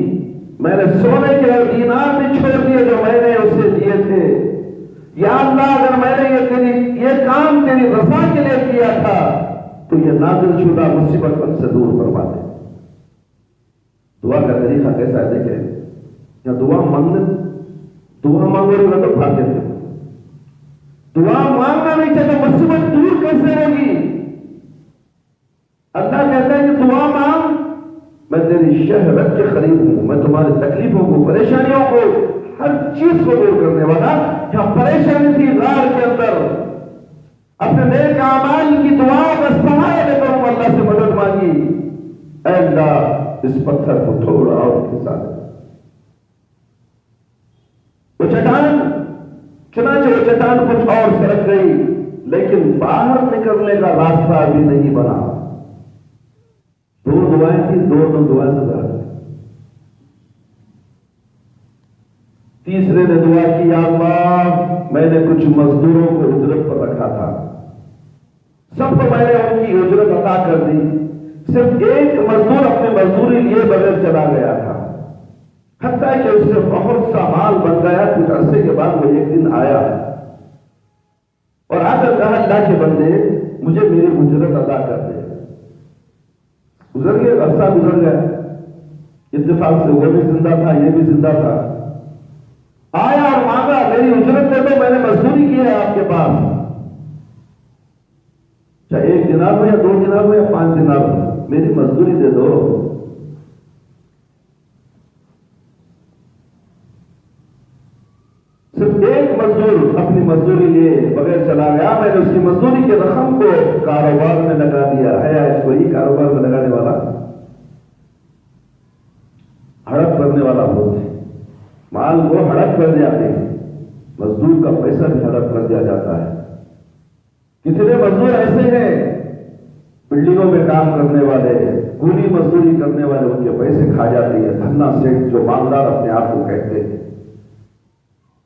میں نے سونے کے اور دینار بھی چھوڑ دیے جو میں نے اسے دیے تھے. یا اللہ اگر میں نے یہ کام تیری رضا کے لیے کیا تھا تو یہ نازل شدہ مصیبت ہم سے دور فرما دے. دعا کا طریقہ کیسا ہے دیکھیں. یا دعا مانگو گے تو بھاگے تھے. دعا مانگنا نہیں چاہتے مصیبت دور کیسے ہوگی؟ اللہ کہتا ہے کہ دعا مانگ، میں تیری شہرت کے قریب ہوں، میں تمہاری تکلیفوں کو، پریشانیوں کو، ہر چیز کو دور کرنے والا. یہاں پریشانی تھی غار کے اندر، اپنے نیک اعمال کی دعا کا سہارا لے کر اللہ سے مدد مانگی. اے اللہ اس پتھر کو تھوڑا اور کھسا دے. وہ چٹان، چنانچہ وہ چٹان کچھ اور سرک گئی، لیکن باہر نکلنے کا راستہ بھی نہیں بنا. دو دعائیں تھی، دونوں دعائیں سے زیادہ. تیسرے نے دعا کی، یا اللہ میں نے کچھ مزدوروں کو اجرت پر رکھا تھا، سب کو میں نے ان کی اجرت عطا کر دی، صرف ایک مزدور اپنی مزدوری لیے بغیر چلا گیا تھا، حتیٰ کہ اس سے بہت سا مال بن گیا. کچھ عرصے کے بعد وہ ایک دن آیا اور آ کر کہا، اللہ کے بندے مجھے میری اجرت ادا کر دے. گزر گیا، عرصہ گزر گیا، اتفاق سے وہ بھی زندہ تھا، یہ بھی زندہ تھا. آیا اور مانگا، میری اجرت دے دو، میں نے مزدوری کی ہے آپ کے پاس، چاہے 1 دینار ہو یا 2 دینار ہو یا 5 دینار ہو، میری مزدوری دے دو. صرف ایک مزدور اپنی مزدوری لیے بغیر چلا گیا. میں نے اس کی مزدوری کے رقم کو کاروبار میں لگا دیا ہے. کوئی کاروبار میں لگانے والا، ہڑپ کرنے والا بہت ہے. مال کو ہڑپ کر جاتے ہیں، مزدور کا پیسہ بھی ہڑپ کر دیا جاتا ہے. کتنے مزدور ایسے ہیں بلڈنگوں میں کام کرنے والے، کولی مزدوری کرنے والے، ان کے پیسے کھا جاتی ہے. دھنا سیٹ جو مالدار اپنے آپ کو کہتے ہیں،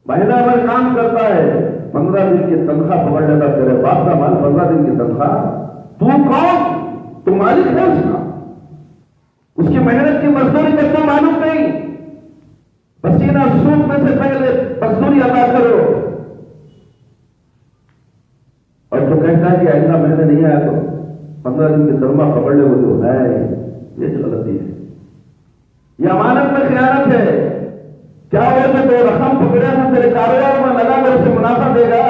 مہینہ بھر کام کرتا ہے، 15 دن کی تنخواہ پکڑ لیتا. تیرے باپ کا مال 15 دن کی تنخواہ، تو کون؟ تو مالک ہے اس کا. اس کی محنت کی مزدوری کا تو معلوم نہیں. پسینہ سوکھنے سے پہلے مزدوری ادا کرو، اور تو کہتا ہے کہ آئندہ مہینے نہیں آیا تو 15 دن کی تنخواہ پکڑ لے. وہ جو ہے یہ غلطی ہے، یہ امانت میں خیانت ہے. کیا ہو کہ تو رقم پکڑا تھا تیرے کاروبار میں لگا کر اسے منافع دے گا؟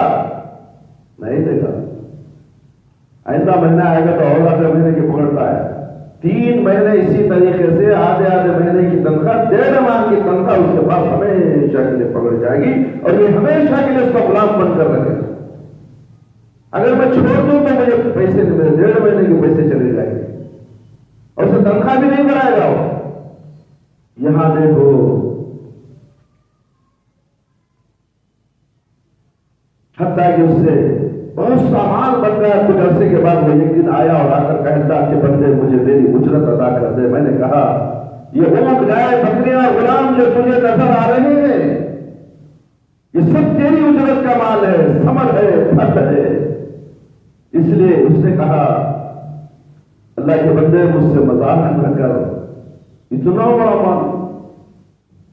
نہیں دے گا. آئندہ مہینہ آئے گا تو اور آدھے مہینے کی پکڑتا ہے. 3 مہینے اسی طریقے سے آدھے مہینے کی تنخواہ، 1.5 ماہ کی تنخواہ اس کے پاس ہمیشہ کے لیے پکڑ جائے گی، اور یہ ہمیشہ کے لیے اس کا غلام بن کر رکھے گا. اگر میں چھوڑ دوں تو مجھے پیسے نہیں ملے، 1.5 مہینے کے پیسے چلے جائیں گے، اور اسے تنخواہ بھی نہیں بنائے گا. یہاں دیکھو حتیٰ کہ اس سے بہت سا مال بن گیا. کچھ عرصے کے بعد وہ ایک دن آیا اور آ کر کہتا کہ بندے مجھے میری اجرت ادا کر دے. میں نے کہا یہ اونٹ، گائے، بکریاں، غلام جو تجھے نظر آ رہے ہیں یہ سب تیری اجرت کا مال ہے، ثمر ہے، پھل ہے. اس لیے اس نے کہا اللہ کے بندے مجھ سے مذاق نہ کر، اتنا بڑا مال،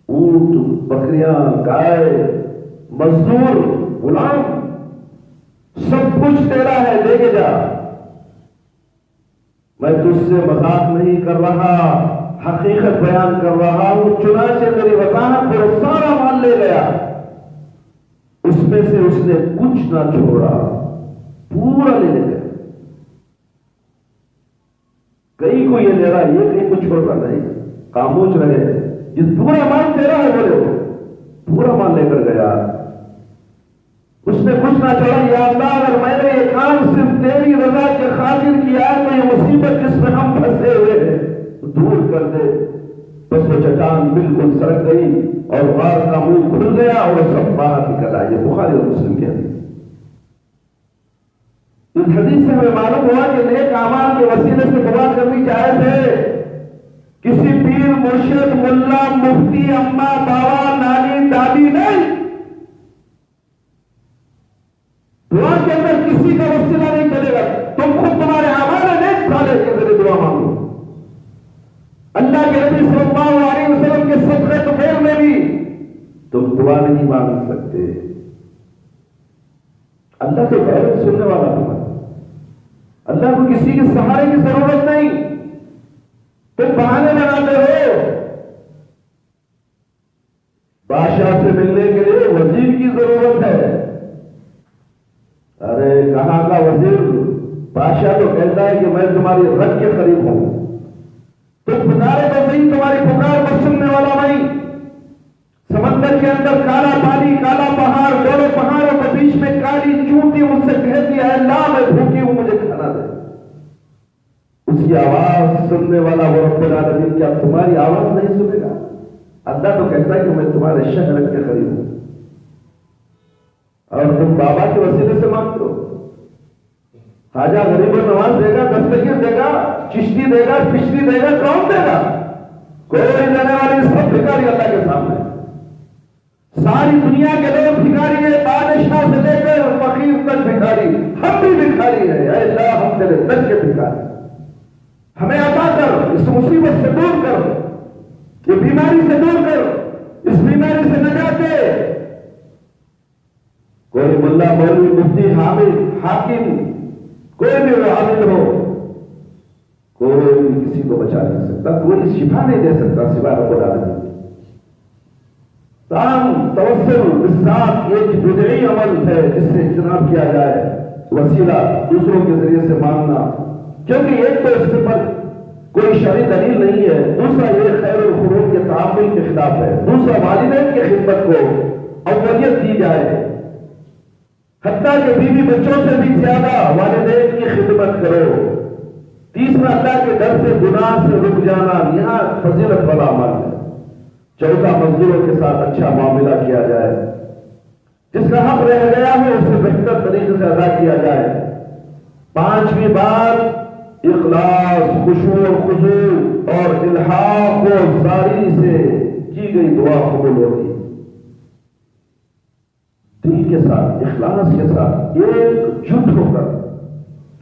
اونٹ، بکریاں، گائے، مزدور، غلام، سب کچھ تیرا ہے، لے کے جا. میں تجھ سے مذاق نہیں کر رہا، حقیقت بیان کر رہا ہوں. چنانچہ میری وضاحت پر سارا مال لے گیا. اس میں سے اس نے کچھ نہ چھوڑا، پورا لے گیا. کئی کو یہ لے رہا، یہ کہیں کو چھوڑ رہا نہیں، خاموش رہے. یہ پورا مال تیرا ہے، بولے پورا مال لے کر گیا. اس نے کچھ نہ چھوڑا. یا اللہ اگر میں نے یہ کام صرف تیری رضا کے خاطر کیا ہے تو یہ مصیبت جس میں ہم پھنسے ہوئے ہیں دور کر دے. بس وہ چٹان بالکل سرک گئی اور غار کا منہ کھل گیا اور سب باہر نکل آئے. یہ بخاری اور مسلم کی حدیث. اس حدیث سے ہمیں معلوم ہوا کہ نیک اعمال کے وسیلے سے دعا کرنی جائز ہے. کسی پیر، مرشد، ملا، مفتی، اماں، بابا، نانی، دادی نہیں، دعا کے اندر کسی کا وسیلہ نہیں چلے گا، تم خود تمہارے اعمال نیک صالح کے ذریعے دعا مانگو۔ اللہ کے نبی صلی اللہ علیہ وسلم کے صدقے طفیل میں بھی تم دعا نہیں مانگ سکتے، اللہ تو غیر سننے والا تمہارا، اللہ کو کسی کے سہارے کی ضرورت نہیں، تم بہانے لگاتے ہو۔ بادشاہ سے ملنے کے لیے وزیر کی ضرورت ہے، ارے کہاں کا وزیر، بادشاہ تو کہتا ہے کہ میں تمہاری رگ کے قریب ہوں، تم پکارے تو صحیح، تمہاری پکار پر سننے والا نہیں۔ سمندر کے اندر کالا پانی، کالا پہاڑ، دونوں پہاڑوں کے بیچ میں کالی چونٹی مجھ سے کہتی ہے اللہ میں بھوکی ہوں، مجھے کھانا دے۔ اس کی آواز سننے والا وہ رب العالمین کیا تمہاری آواز نہیں سنے گا؟ اللہ تو کہتا ہے کہ میں تمہارے شہر کے قریب ہوں، اور تم بابا کے وسیلے سے مانگتے ہو۔ خواجہ غریب نواز دے گا، دستگیر دے گا، چشتی دے گا، پشتی دے گا، کون دے گا؟ کوئی دینے والی، سب بھکاری اللہ کے سامنے۔ ساری دنیا کے لوگ بھکاری ہیں، بادشاہ سے لے کر فقیر تک بھکاری، ہم بھی بھکاری ہیں۔ اے اللہ ہم تیرے در کے بھکاری، ہمیں عطا کر، اس مصیبت سے دور کر، یہ بیماری سے دور کر، اس بیماری سے نجات دے۔ کوئی ملا، مولوی، مفتی، حامد، حاکم، کوئی بھی وہ عامل ہو، کوئی کسی کو بچا نہیں سکتا، کوئی شفا نہیں دے سکتا سوائے رب العالمین۔ تاہم توسل اس ساتھ ایک بدعی عمل ہے جس سے اجتناب کیا جائے، وسیلہ دوسروں کے ذریعے سے مانگنا، کیونکہ ایک تو اس پر کوئی شرعی دلیل نہیں ہے، دوسرا یہ خیر القرون کے تعامل کے خلاف ہے، دوسرا والدین کی خدمت کو اولویت دی جائے، حتیٰ کہ بیوی بچوں سے بھی زیادہ والدین کی خدمت کرو، تیسرا اللہ کے ڈر سے گناہ سے رک جانا یہاں فضیلت والا عمل ہے، چوتھا مزدوروں کے ساتھ اچھا معاملہ کیا جائے، جس کا حق رہ گیا ہو اسے بہتر طریقے سے ادا کیا جائے، پانچویں بات اخلاص، خشوع و خضوع اور الحاق و زاری سے کی گئی دعا قبول ہوتی ہے، دل کے ساتھ، اخلاص کے ساتھ، ایک جھٹ ہو کر،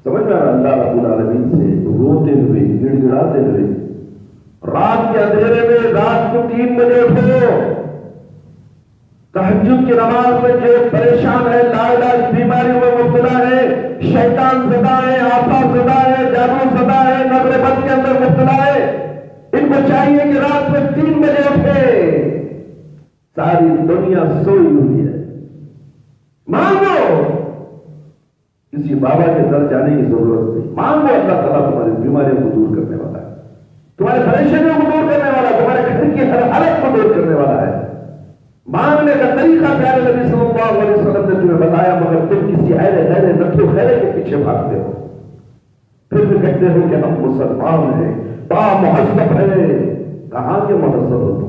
سمجھ میں اللہ رب العالمین سے روتے ہوئے، گڑ گڑاتے ہوئے، رات کے اندھیرے میں رات کو 3 بجے اٹھو، تہجد کی نماز میں جو پریشان ہے، لاعلاج بیماری میں مبتلا ہے، شیطان زدہ ہے، آفات زدہ ہے، جادو زدہ ہے، نظر بد کے اندر مبتلا ہے، ان کو چاہیے کہ رات میں 3 بجے اٹھے، ساری دنیا سوئی ہوئی ہے، مانگو، کسی بابا کے در جانے کی ضرورت نہیں، مانگو، اللہ تعالیٰ تمہاری بیماریوں کو دور کرنے والا ہے، تمہارے پریشانیوں کو دور کرنے والا ہے، تمہارے گھر کی ہر حالت کو دور کرنے والا ہے۔ مانگنے کا طریقہ پیارے نبی صلی اللہ علیہ وسلم نے تمہیں بتایا، مگر تم کسی غیر نقل و خیرے کے پیچھے بھاگتے ہو، پھر بھی کہتے ہو کہ ہم مسلمان ہیں، با مہذب ہے، کہاں کے مہذب ہو تم؟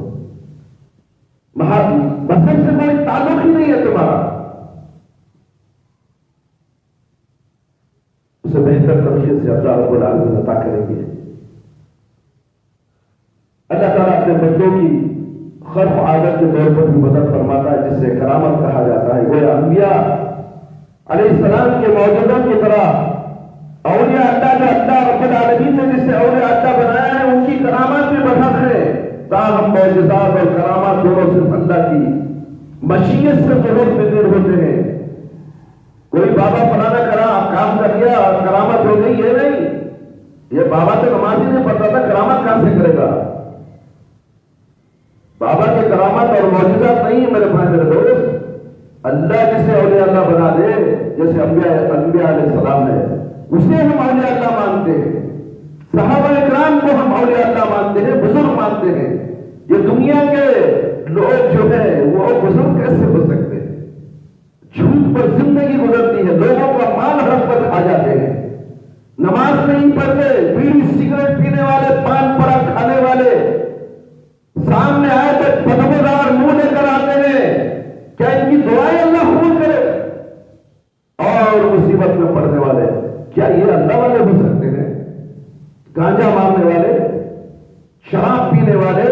مذہب سے کوئی تعلق ہی نہیں ہے تمہارا، اسے بہتر طریقے سے اللہ رب العالمین عطا کریں گے۔ اللہ تعالیٰ اپنے بندوں کی خرف عادت کے طور پر بھی مدد فرماتا ہے، جس سے کرامت کہا جاتا ہے، وہ انبیاء علیہ السلام کے معجزوں کی طرح اولیاء اللہ جو اللہ رب العالمین نے جس سے اولیاء اللہ بنایا ہے، ان کی کرامات بھی برحق ہے، تاہم معجزات اور کرامات دونوں صرف اللہ کی مشیت سے ظہور پذیر ہوتے ہیں۔ کوئی بابا فلانا کام کر لیا کرامت ہو گئی، یہ نہیں، یہ بابا تو نماز ہی نہیں پڑھتا تھا، کرامت کہاں سے کرے گا؟ بابا کے کرامت اور معجزات نہیں میرے بھائی میرے دوست، اللہ جسے اولیاء اللہ بنا دے، جیسے انبیاء علیہ السلام ہے، اسے ہم اولیاء اللہ مانتے ہیں، صحابہ اکرام کو ہم اولیاء اللہ مانتے ہیں، بزرگ مانتے ہیں۔ یہ دنیا کے لوگ جو ہے وہ بزرگ کیسے ہو سکتے ہیں؟ جھوٹ پر زندگی گزرتی ہے، لوگوں کا مال ہڑپ پر کھا جاتے ہیں، نماز نہیں پڑھتے، بیڑی سگریٹ پینے والے، پان پڑا کھانے والے، سامنے آئے تو بدبودار منہ لے کر آتے ہیں، کیا ان کی دعائیں اللہ قبول کرے؟ اور مصیبت میں پڑنے والے، کیا یہ اللہ والے ہو سکتے ہیں؟ گانجا مارنے والے، شراب پینے والے،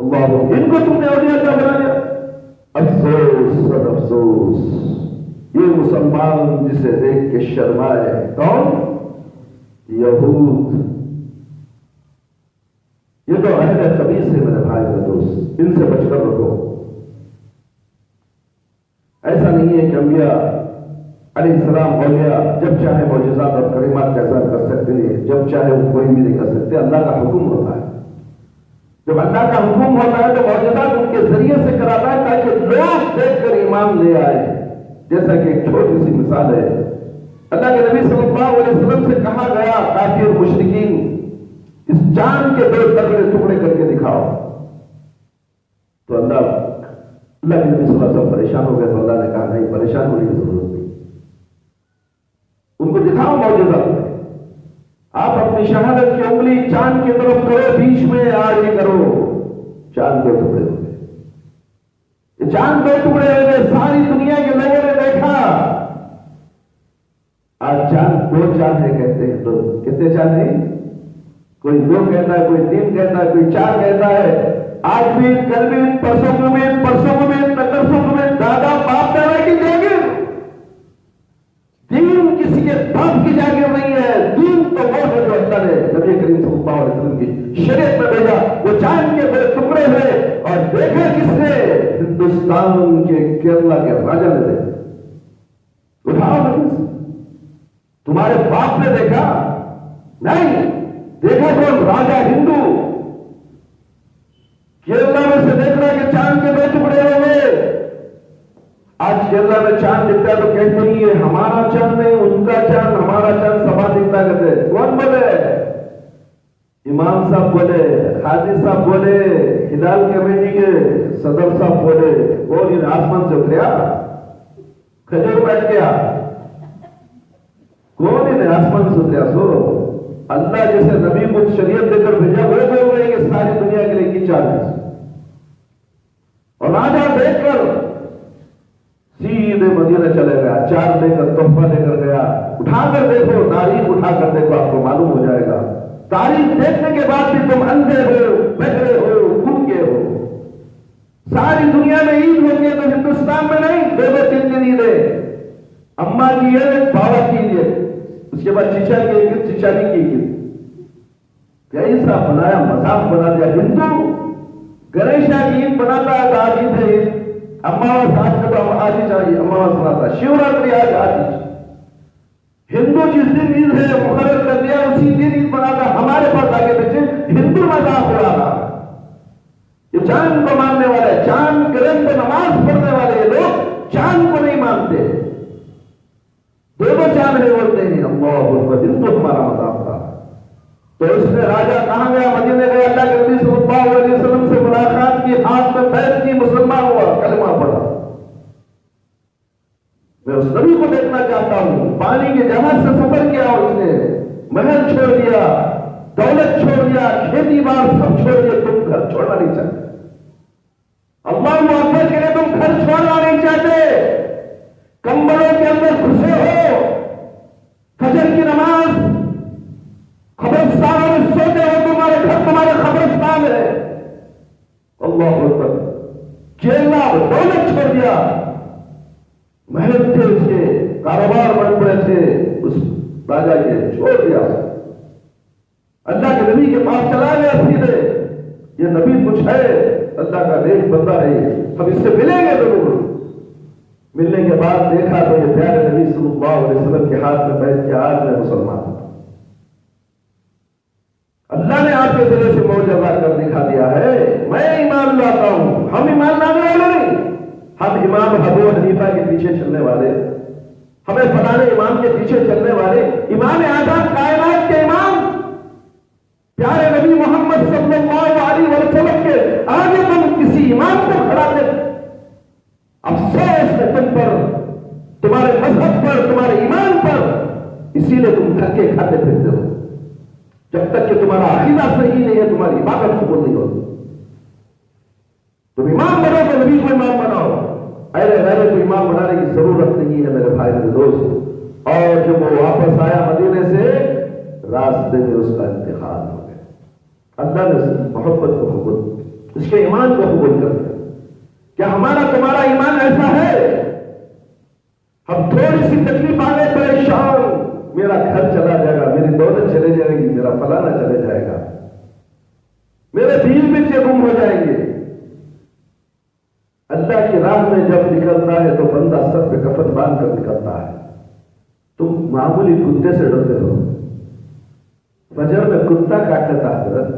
اللہ ان کو تم نے اولیاء اللہ بنا دیا۔ افسوس سر افسوس، مسلمان جسے دیکھ کے شرمائے، کون؟ یہود۔ یہ تو اہل خبیث ہے میرے بھائی اور دوست، ان سے بچ کر رکھو۔ ایسا نہیں ہے کہ انبیاء علیہ السلام اولیاء جب چاہے معجزات اور کریمات کا اظہار کر سکتے ہیں، جب چاہے وہ کوئی بھی نہیں کر سکتے۔ اللہ کا حکم ہوتا ہے، جب اللہ کا حکم ہوتا ہے تو معجزات ان کے ذریعے سے کراتا ہے تاکہ لوگ دیکھ کر ایمان لے آئے۔ جیسا کہ ایک چھوٹی سی مثال ہے، اللہ کے نبی صلی اللہ علیہ وسلم سے کہا گیا کافر مشرکین اس چاند کے 2 تگڑے ٹکڑے کر کے دکھاؤ، تو اللہ کے نبی صلی اللہ علیہ وسلم پریشان ہو گئے، تو اللہ نے کہا نہیں، پریشان ہونے کی ضرورت نہیں، ان کو دکھاؤ معجزہ۔ آپ اپنی شہادت کی انگلی چاند کی طرف کرو، بیچ میں آگے کرو، چاند 2 ٹکڑے ہو گئے۔ چاند 2 ٹکڑے ہو گئے، ساری دنیا کے لوگوں نے دیکھا۔ آج چاند 2 چاند ہے کہتے ہیں لوگ، کتنے چاند ہیں؟ کوئی 2 کہتا ہے، کوئی 3 کہتا ہے، کوئی 4 کہتا ہے۔ آج بھی، کل بھی، پرسوں کو بھی، پرسوں کو بھی، ترسوں کو بھی، دادا باپ دادا کی جاگیر۔ دین کسی کے باپ کی جاگیر نہیں ہے، دین تو وہ ہے جو اللہ نے نبی کریم صلی اللہ علیہ وسلم کی شریعت میں بھیجا۔ وہ چاند کے 2 ٹکڑے ہوئے اور دیکھا کس نے؟ ہندوستان کے کیرلا کے راجا نے دیکھا۔ اٹھاؤ نہیں، تمہارے باپ نے دیکھا نہیں، دیکھا کون؟ راجا ہندو کیرلا میں سے دیکھ رہا کہ چاند کے 2 ٹکڑے ہو گئے۔ آج کیرلا میں چاند دکھتا ہے تو کہتے ہیں یہ ہمارا چاند نہیں، ان کا چاند، ہمارا چاند سبا دکھتا کہتے۔ کون بولے؟ امام صاحب بولے، حاجی صاحب بولے، ہلال کمیٹی کے صدر صاحب بولے، کون ان آسمان سے اتریا؟ کھجور بیٹھ گیا؟ کون انہیں آسمان سے اتریا؟ سو اللہ جیسے نبی کو شریعت دے کر بھیجا، وہ بول رہے کہ ساری دنیا کے لیے کی چاند، اور راجا دیکھ کر سیدھے مدینہ چلے گیا، چار لے کر تحفہ لے کر گیا۔ اٹھا کر دیکھو، تاریخ اٹھا کر دیکھو، آپ کو معلوم ہو جائے گا۔ تاریخ دیکھنے کے بعد بھی تم اندھے ہو، بہرے ہو، گنگے ہو۔ ساری دنیا میں عید ہوتی ہے تو ہندوستان میں نہیں، 2 3 دن عید ہے۔ اماں کی عید، بابا کی عید، اس کے بعد چچا کی عید، چچانی کی عید۔ کیسا بنایا، مذاق بنا دیا۔ ہندو گنیشا کی عید بناتا ہے تو آج عید ہے، اماواس آج کا تو آج ہی چاہیے، اماواس بناتا ہے، شیوراتری آج ہی۔ ہندو جس دن عید ہے مقرر کر دیا، اسی دن عید بناتا ہے۔ ہمارے پاس آگے پیچھے ہندو مذاق اڑا رہا ہے۔ یہ چاند کو ماننے والے، چاند گرہن پہ نماز پڑھنے والے یہ لوگ چاند کو نہیں مانتے، 2 چاند نہیں بولتے ہیں۔ اللہ اکبر، دن تو ہمارا مذاق تھا۔ تو اس نے راجا کہاں گیا؟ مدینے گیا، اللہ کے نبی صلی اللہ علیہ وسلم سے ملاقات کی، ہاتھ میں بیعت کی، مسلمان ہوا، کلمہ پڑھا۔ میں اس نبی کو دیکھنا چاہتا ہوں۔ پانی کے جہاز سے سفر کیا، اس نے محل چھوڑ دیا، دولت چھوڑ دیا، کھیتی باڑ سب چھوڑ دیا۔ تم گھر چھوڑنا نہیں چاہتے، اللہ اکبر کے لیے تم گھر چھوڑنا نہیں چاہتے، کمبلوں کے اندر گھسے ہو، فجر کی نماز قبرستانوں میں سوتے ہو، تمہارے گھر تمہارے قبرستان ہے۔ اللہ اکبر، کیرلا دولت چھوڑ دیا، محل تھے اس کے، کاروبار بڑھ پڑے تھے، اس راجا کے چھوڑ دیا، اللہ کے نبی کے پاس چلا گیا سیدھے۔ یہ نبی کچھ ہے، اللہ کا نیک بندہ ہے، ہم اس سے ملیں گے ضرور۔ ملنے کے بعد دیکھا تو یہ پیارے نبی صلی اللہ علیہ وسلم کے ہاتھ میں بیٹھ کے آج میں مسلمان ہوں۔ اللہ نے آپ کے ذریعے سے معجزہ کر دکھا دیا ہے، میں ایمان لاتا ہوں۔ ہم ایمان لانے والے نہیں، ہم امام ابو حنیفہ کے پیچھے چلنے والے، ہمیں فلانے امام کے پیچھے چلنے والے، امام اعظم کائنات کے امام پیارے نبی محمد صلی اللہ علیہ وسلم کے آگے تم کسی امام کو کھڑا کر، افسوس ہے تم پر، تمہارے مذہب پر، تمہارے ایمان پر، اسی لیے تم دھکے کھاتے پھرتے ہو۔ جب تک کہ تمہارا عقیدہ صحیح نہیں ہے، تمہاری عبادت قبول نہیں ہوتی۔ تم امام بنو تو نبی کو امام بناؤ، اہل غیرت کو امام بنانے کی ضرورت نہیں ہے میرے بھائی میرے دوست۔ اور جب وہ واپس آیا مدینے سے، راستے میں اس کا انتقال ہو گیا۔ اللہ نے اس کی محبت کو قبول، اس کے ایمان کو قبول کر دیا۔ کیا ہمارا تمہارا ایمان ایسا ہے ہم تھوڑی سی تکلیف آ گئے پریشان، میرا گھر چلا جائے گا، میری دولت چلے جائے گی، میرا فلانا چلے جائے گا، میرے بیوی بچے گم ہو جائیں گے۔ اللہ کی راہ میں جب نکلتا ہے تو بندہ سر پہ کفن باندھ کر نکلتا ہے۔ تم معمولی کتے سے ڈرتے ہو، فجر میں کتا کاٹ لیتا حضرت،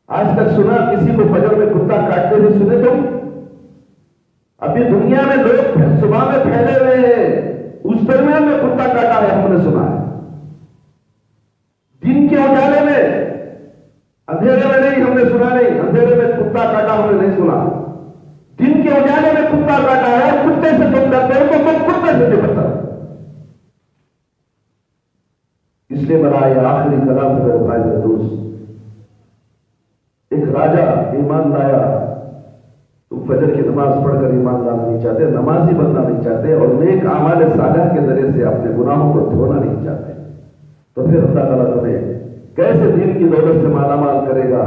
آج تک سنا کسی کو فجر میں کتا کاٹتے ہوئے سنے تم؟ ابھی دنیا میں لوگ صبح میں پھیلے ہوئے ہیں، اس درمیان میں کتا کاٹا ہے ہم نے سنا ہے۔ دن کے اجالے میں، اندھیرے میں نہیں، ہم نے سنا نہیں، اندھیرے میں کتا کاٹا ہم نے نہیں سنا، دن کے اجالے میں کتا کاٹا ہے، کتے سے تم ڈرتے ہو تو تم کتے سے نپٹتا۔ اس لیے بڑا یہ آخری کلام ہے میرے بھائی میرے دوست، ایک راجا ایمان لایا، تم فجر کی نماز پڑھ کر ایمان لانا نہیں چاہتے، نمازی بننا نہیں چاہتے، اور نیک اعمال صالحہ کے ذریعے سے اپنے گناہوں کو دھونا نہیں چاہتے، تو پھر اللہ تعالیٰ تمہیں کیسے دین کی دولت سے مالا مال کرے گا؟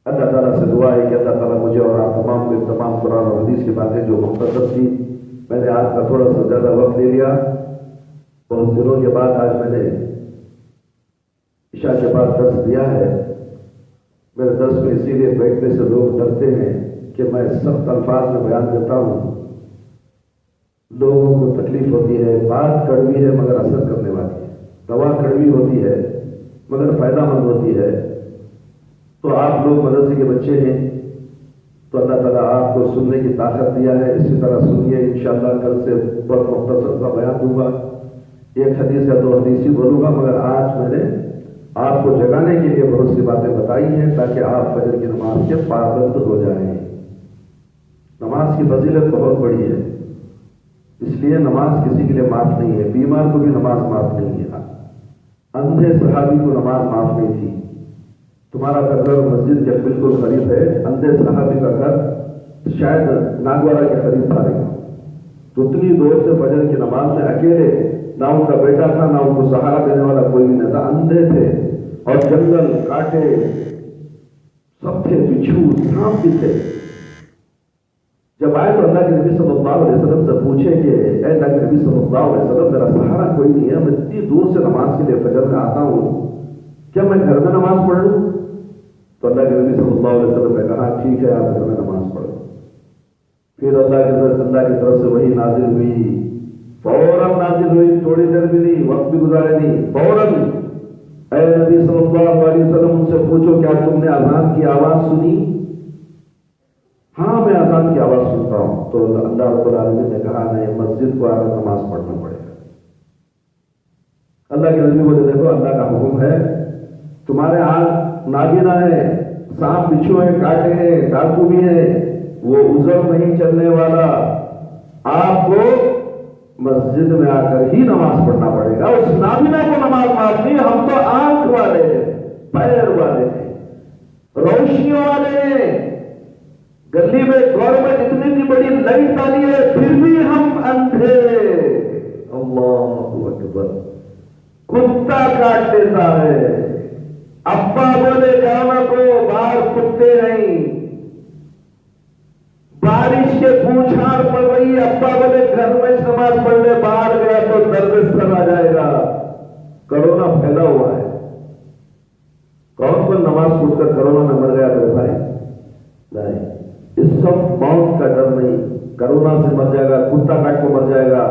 اللہ تعالیٰ سے دعا ہے کہ اللہ تعالیٰ مجھے اور آپ تمام کو تمام قرآن اور حدیث کی باتیں جو مختصر تھی، میں نے آج کا تھوڑا سا زیادہ وقت لے لیا، بہت دنوں کے بعد آج میں نے عشاء کے بعد درس دیا ہے۔ میرے درس میں اسی لیے بیٹھنے سے لوگ ڈرتے ہیں کہ میں سخت الفاظ میں بیان دیتا ہوں، لوگوں کو تکلیف ہوتی ہے، بات کڑوی ہے مگر اثر کرنے والی ہے، دوا کڑوی ہوتی ہے مگر فائدہ مند ہوتی ہے۔ تو آپ لوگ مدرسے کے بچے ہیں تو اللہ تعالیٰ آپ کو سننے کی طاقت دیا ہے، اسی طرح سنیے، انشاءاللہ کل سے بہت مختصر سا بیان دوں گا، ایک حدیث یا دو حدیث ہی بولوں گا، مگر آج میں نے آپ کو جگانے کے لیے بہت سی باتیں بتائی ہیں تاکہ آپ فجر کی نماز کے پابند ہو جائیں۔ نماز کی فضیلت بہت بڑی ہے، اس لیے نماز کسی کے لیے معاف نہیں ہے، بیمار کو بھی نماز معاف نہیں ہے، اندھے صحابی کو نماز معاف نہیں تھی۔ تمہارا گھر مسجد کے بالکل قریب ہے، اندھے صحابی کا گھر شاید ناگوارا کے قریب تھا، تو اتنی دور سے فجر کی نماز میں اکیلے، نہ ان کا بیٹا تھا نہ ان کو سہارا دینے والا کوئی بھی نہیں تھا، اندھے تھے، اور جنگل کاٹے سب تھے، بچھو سانپ بھی تھے۔ جب آئے تو اللہ کے نبی صلی اللہ علیہ وسلم سے پوچھے کہ اے اللہ کے نبی صلی اللہ علیہ وسلم، میرا سہارا کوئی نہیں ہے، میں اتنی دور سے نماز کے لیے فجر میں آتا ہوں، کیا میں گھر میں نماز پڑھ لوں؟ تو اللہ کے نبی صلی اللہ علیہ وسلم نے کہا ٹھیک ہے، آپ گھر میں نماز پڑھو۔ پھر اللہ کی طرف سے وہی نازل ہوئی، فوراً نازل ہوئی، تھوڑی دیر بھی نہیں، وقت بھی گزارے نہیں، فوراً اے نبی صلی اللہ علیہ وسلم ان سے پوچھو کیا تم نے اذان کی آواز سنی؟ ہاں میں اذان کی آواز سنتا ہوں۔ تو اللہ رب العالمین نے کہا نہیں، مسجد کو آ کر نماز پڑھنا پڑے گا۔ اللہ کے نبی بولے دیکھو اللہ کا حکم ہے، تمہارے آنکھ نابینا ہے، سانپ بچھو ہیں، کاٹے ہیں، ڈاکو بھی ہیں، وہ عذر نہیں چلنے والا، آپ کو مسجد میں آ کر ہی نماز پڑھنا پڑے گا۔ اس نابینا کو نماز معاف نہیں، ہم تو آنکھ والے ہیں، پیر والے ہیں، روشنیوں والے ہیں، گلی میں گورنمنٹ اتنی سی بڑی لائٹ ڈالی ہے پھر بھی ہم اندھے۔ اللہ اکبر، کتا کاٹ دیتا ہے، ابا بولے جانا کو باہر کتے نہیں، بارش کے بوچھاڑ پڑ رہی ہے، ابا بولے گھر میں نماز پڑھنے، باہر گیا تو درد سر آ جائے گا، کرونا پھیلا ہوا ہے۔ کون کون نماز پڑھ کر کرونا میں مر گیا میرے بھائی؟ نہیں، اس سب موت کا ڈر نہیں، کرونا سے مر جائے گا، کتا کاٹ کو مر جائے گا۔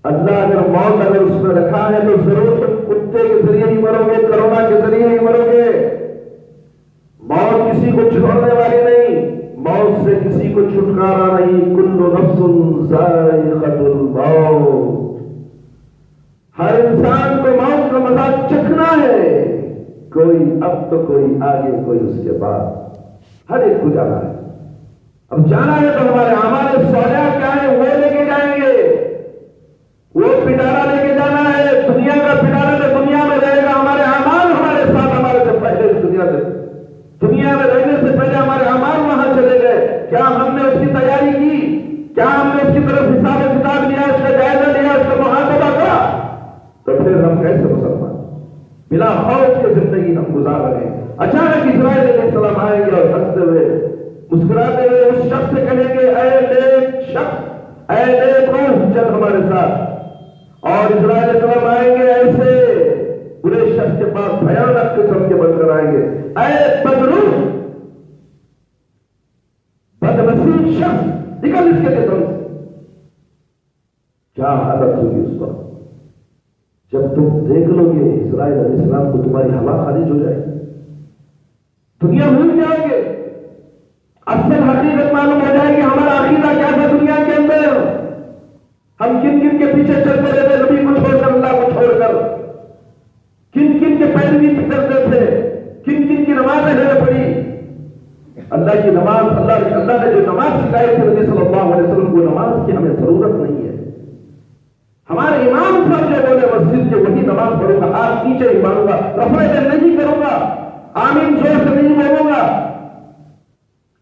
اللہ اگر موت اگر اس میں رکھا ہے تو ضرور تم کتے کے ذریعے ہی مرو گے، کرونا کے ذریعے ہی مرو گے۔ موت کسی کو چھوڑنے والی نہیں، موت سے کسی کو چھٹکارا نہیں، کل نفس ذائقۃ الموت، ہر انسان کو موت کا مزہ چکھنا ہے، کوئی اب تو کوئی آگے کوئی اس کے بعد، ہر ایک کو جانا ہے۔ اب جانا ہے تو ہمارے اعمال صالحہ کیا ہے وہ لے کے جائیں گے، وہ پٹارا لے کے جانا ہے، دنیا کا پٹارا تو دنیا میں رہے گا، ہمارے اعمال ہمارے ساتھ، ہمارے سے پہلے دنیا میں رہنے سے پہلے ہمارے اعمال وہاں چلے گئے۔ کیا ہم نے اس کی تیاری کی؟ کیا ہم نے اس کی طرف حساب کتاب لیا، اس کا جائزہ لیا، اس کا محاسبہ کرا؟ تو پھر ہم کیسے مسلمان بلا خوف کی زندگی ہم گزار رہے ہیں۔ اچانک اسرائیل علیہ السلام آئیں گے اور ہنستے ہوئے مسکراتے ہوئے اس شخص سے کہیں گے اے نیک شخص، اے نیک روح چل ہمارے ساتھ. اور اسرائیل السلام آئیں گے ایسے برے شخص کے پاس بھیانک قسم کے بن کر آئیں گے. اے بدروح بدمسیح شخص نکل اس کے قدم سے. کیا حالت ہوگی اس وقت جب تم دیکھ لو گے اسرائیل علیہ السلام کو تمہاری ہوا خارج ہو جائے گی. دنیا بھول جاؤ گے. اصل حقیقت معلوم ہو جائے گی ہمارا عقیدہ کیا تھا دنیا کے اندر. ہم کن کن کے پیچھے چلتے رہتے نبی کو چھوڑ کر اللہ کو چھوڑ کر. کن کن کے پیروی کرتے تھے. کن کن کی نمازیں ہمیں پڑھی. اللہ کی نماز اللہ نے جو نماز سکھائی تھی نبی صلی اللہ علیہ وسلم کو نماز کی ہمیں ضرورت نہیں ہے. ہمارے امام صاحب جو بولے مسجد کے وہی نماز پڑھوں گا. ہاتھ نیچے ہی مانوں گا. رفع دل نہیں کروں گا. آمین زور سے نہیں بولوں گا.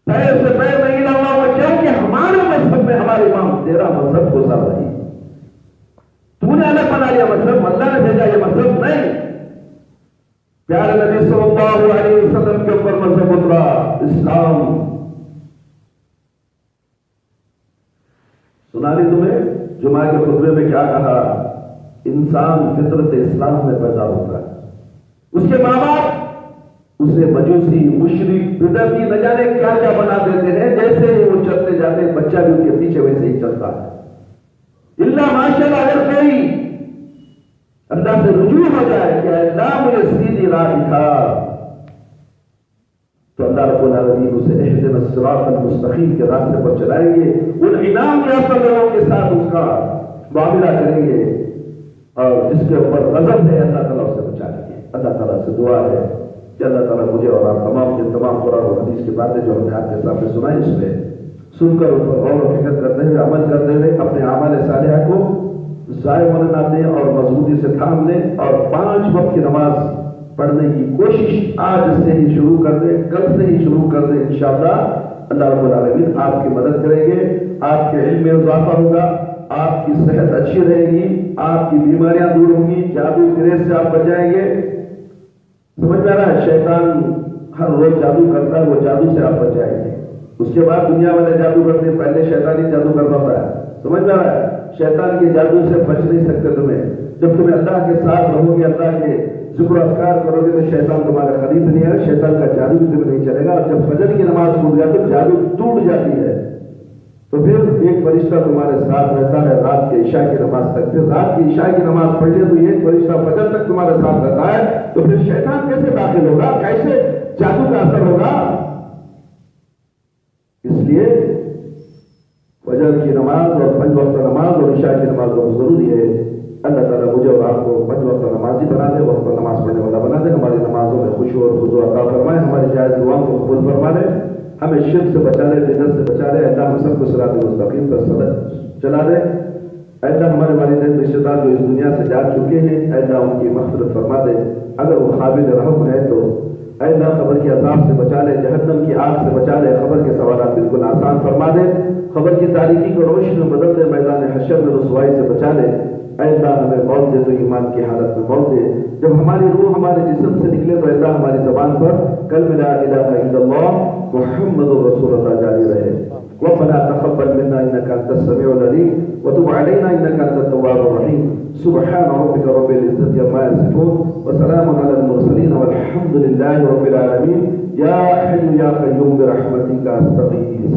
پیر سے پیر نہیں لاؤں گا. کیونکہ ہمارے مذہب میں ہمارے امام تیرا مذہب گزار رہی. تو نے الگ بنا لیا مذہب. اللہ نے بھیجا یہ مذہب نہیں. پیارے نبی صلی اللہ علیہ وسلم کے اوپر مذہب اترا اسلام. سنا لی تمہیں جمعہ کے خطبے میں کیا کہا. انسان فطرت اسلام میں پیدا ہوتا ہے. اس کے ماں باپ اسے مجوسی مشرک بدعتی نہ جانے کیا کیا بنا دیتے ہیں. جیسے ہی وہ چلتے جاتے ہیں بچہ بھی ان کے پیچھے ویسے ہی چلتا ہے. اللہ ماشاءاللہ اگر کوئی اللہ سے رجوع ہو جائے کہ اللہ مجھے سیدھی راہ دکھا تو اللہ رب العالمین اسے اہدنا الصراط المستقیم کے راستے پر چلائیں گے. ان انعام یافتہ لوگوں کے ساتھ اس کا معاملہ کریں گے اور جس کے اوپر غضب ہے اللہ تعالیٰ اسے بچا لیں گے. اللہ تعالیٰ سے دعا ہے کہ اللہ تعالیٰ مجھے اور آپ تمام کے تمام قرآن و حدیث کی باتیں جو ہم نے آپ کے سامنے سنائی اس میں سن کر اس پر غور و فکر کرتے ہوئے عمل کرتے ہوئے اپنے اعمال صالحہ کو ضائع ہونے نہ دیں اور مضبوطی سے تھام لیں. اور 5 وقت کی نماز پڑھنے کی کوشش آج سے ہی شروع کر دیں. کل سے ہی شروع کر دیں. انشاءاللہ اللہ رب العالمین آپ کی مدد کریں گے. آپ کے علم میں اضافہ ہوگا. آپ کی صحت اچھی رہے گی. آپ کی بیماریاں دور ہوں گی. جادو گریز سے آپ بچ جائیں گے. سمجھ میں آ رہا ہے. شیطان ہر روز جادو کرتا ہے. وہ جادو سے آپ بچ جائیں گے. اس کے بعد دنیا والے جادو کرتے ہیں. پہلے شیطانی جادو کرتا ہوتا ہے. سمجھ میں آ رہا ہے. شیطان کے جادو سے بچ نہیں سکتے تمہیں. جب تمہیں اللہ کے ساتھ رہو گے اللہ کے ذکر و اذکار کرو گے تو شیطان تمہارا قریب نہیں ہے. شیطان کا جادو بھی تمہیں نہیں چلے گا. اور جب فجر کی نماز ٹوٹ جائے تو جادو ٹوٹ جاتی ہے. تو پھر ایک فرشتہ تمہارے ساتھ رہتا ہے رات کے عشاء کی نماز تک. پھر رات کی عشاء کی نماز پڑھ لے تو ایک فرشتہ فجر تک تمہارے ساتھ رہتا ہے. تو پھر شیطان کیسے داخل ہوگا. کیسے جادو کا اثر ہوگا. اس لیے فجر کی نماز اور 5 وقت نماز اور عشاء کی نماز بہت ضروری ہے. اللہ تعالیٰ مجھے اور آپ کو 5 وقت نمازی بنا دے. وقت پر نماز پڑھنے والا بنا دے. ہماری نمازوں میں خشوع اور خضوع عطا فرمائے. ہماری جائز دعاؤں کو قبول فرما لے. ہمیں شرک سے بچا لے. بدعت سے بچا لے. اللہ ہم سب کو صراط مستقیم پر چلا دے. اللہ ہمارے والدین رشتہ دار جو اس دنیا سے جا چکے ہیں اللہ ان کی مغفرت فرما دے. اگر وہ قابل رحم ہے تو اللہ قبر کے عذاب سے بچا لے. جہنم کی آگ سے بچا لے. قبر کے سوالات بالکل آسان فرما دے. قبر کی تاریکی کو روشنی میں بدل دے. میدان حشر میں رسوائی سے بچا لے. اے اللہ ہمیں موت دے تو ایمان کی حالت میں موت دے. جب ہماری روح ہمارے جسم سے نکلے تو اللہ ہماری زبان پر کلمہ لا الہ الا اللہ محمد رسول اللہ جاری رہے. ربنا تقبل منا انك انت السميع العليم وتب علينا انك انت التواب الرحيم. سبحان ربك رب العزة عما يصفون وسلام على المرسلين والحمد لله رب العالمين. يا حي يا قيوم برحمتك استغيث.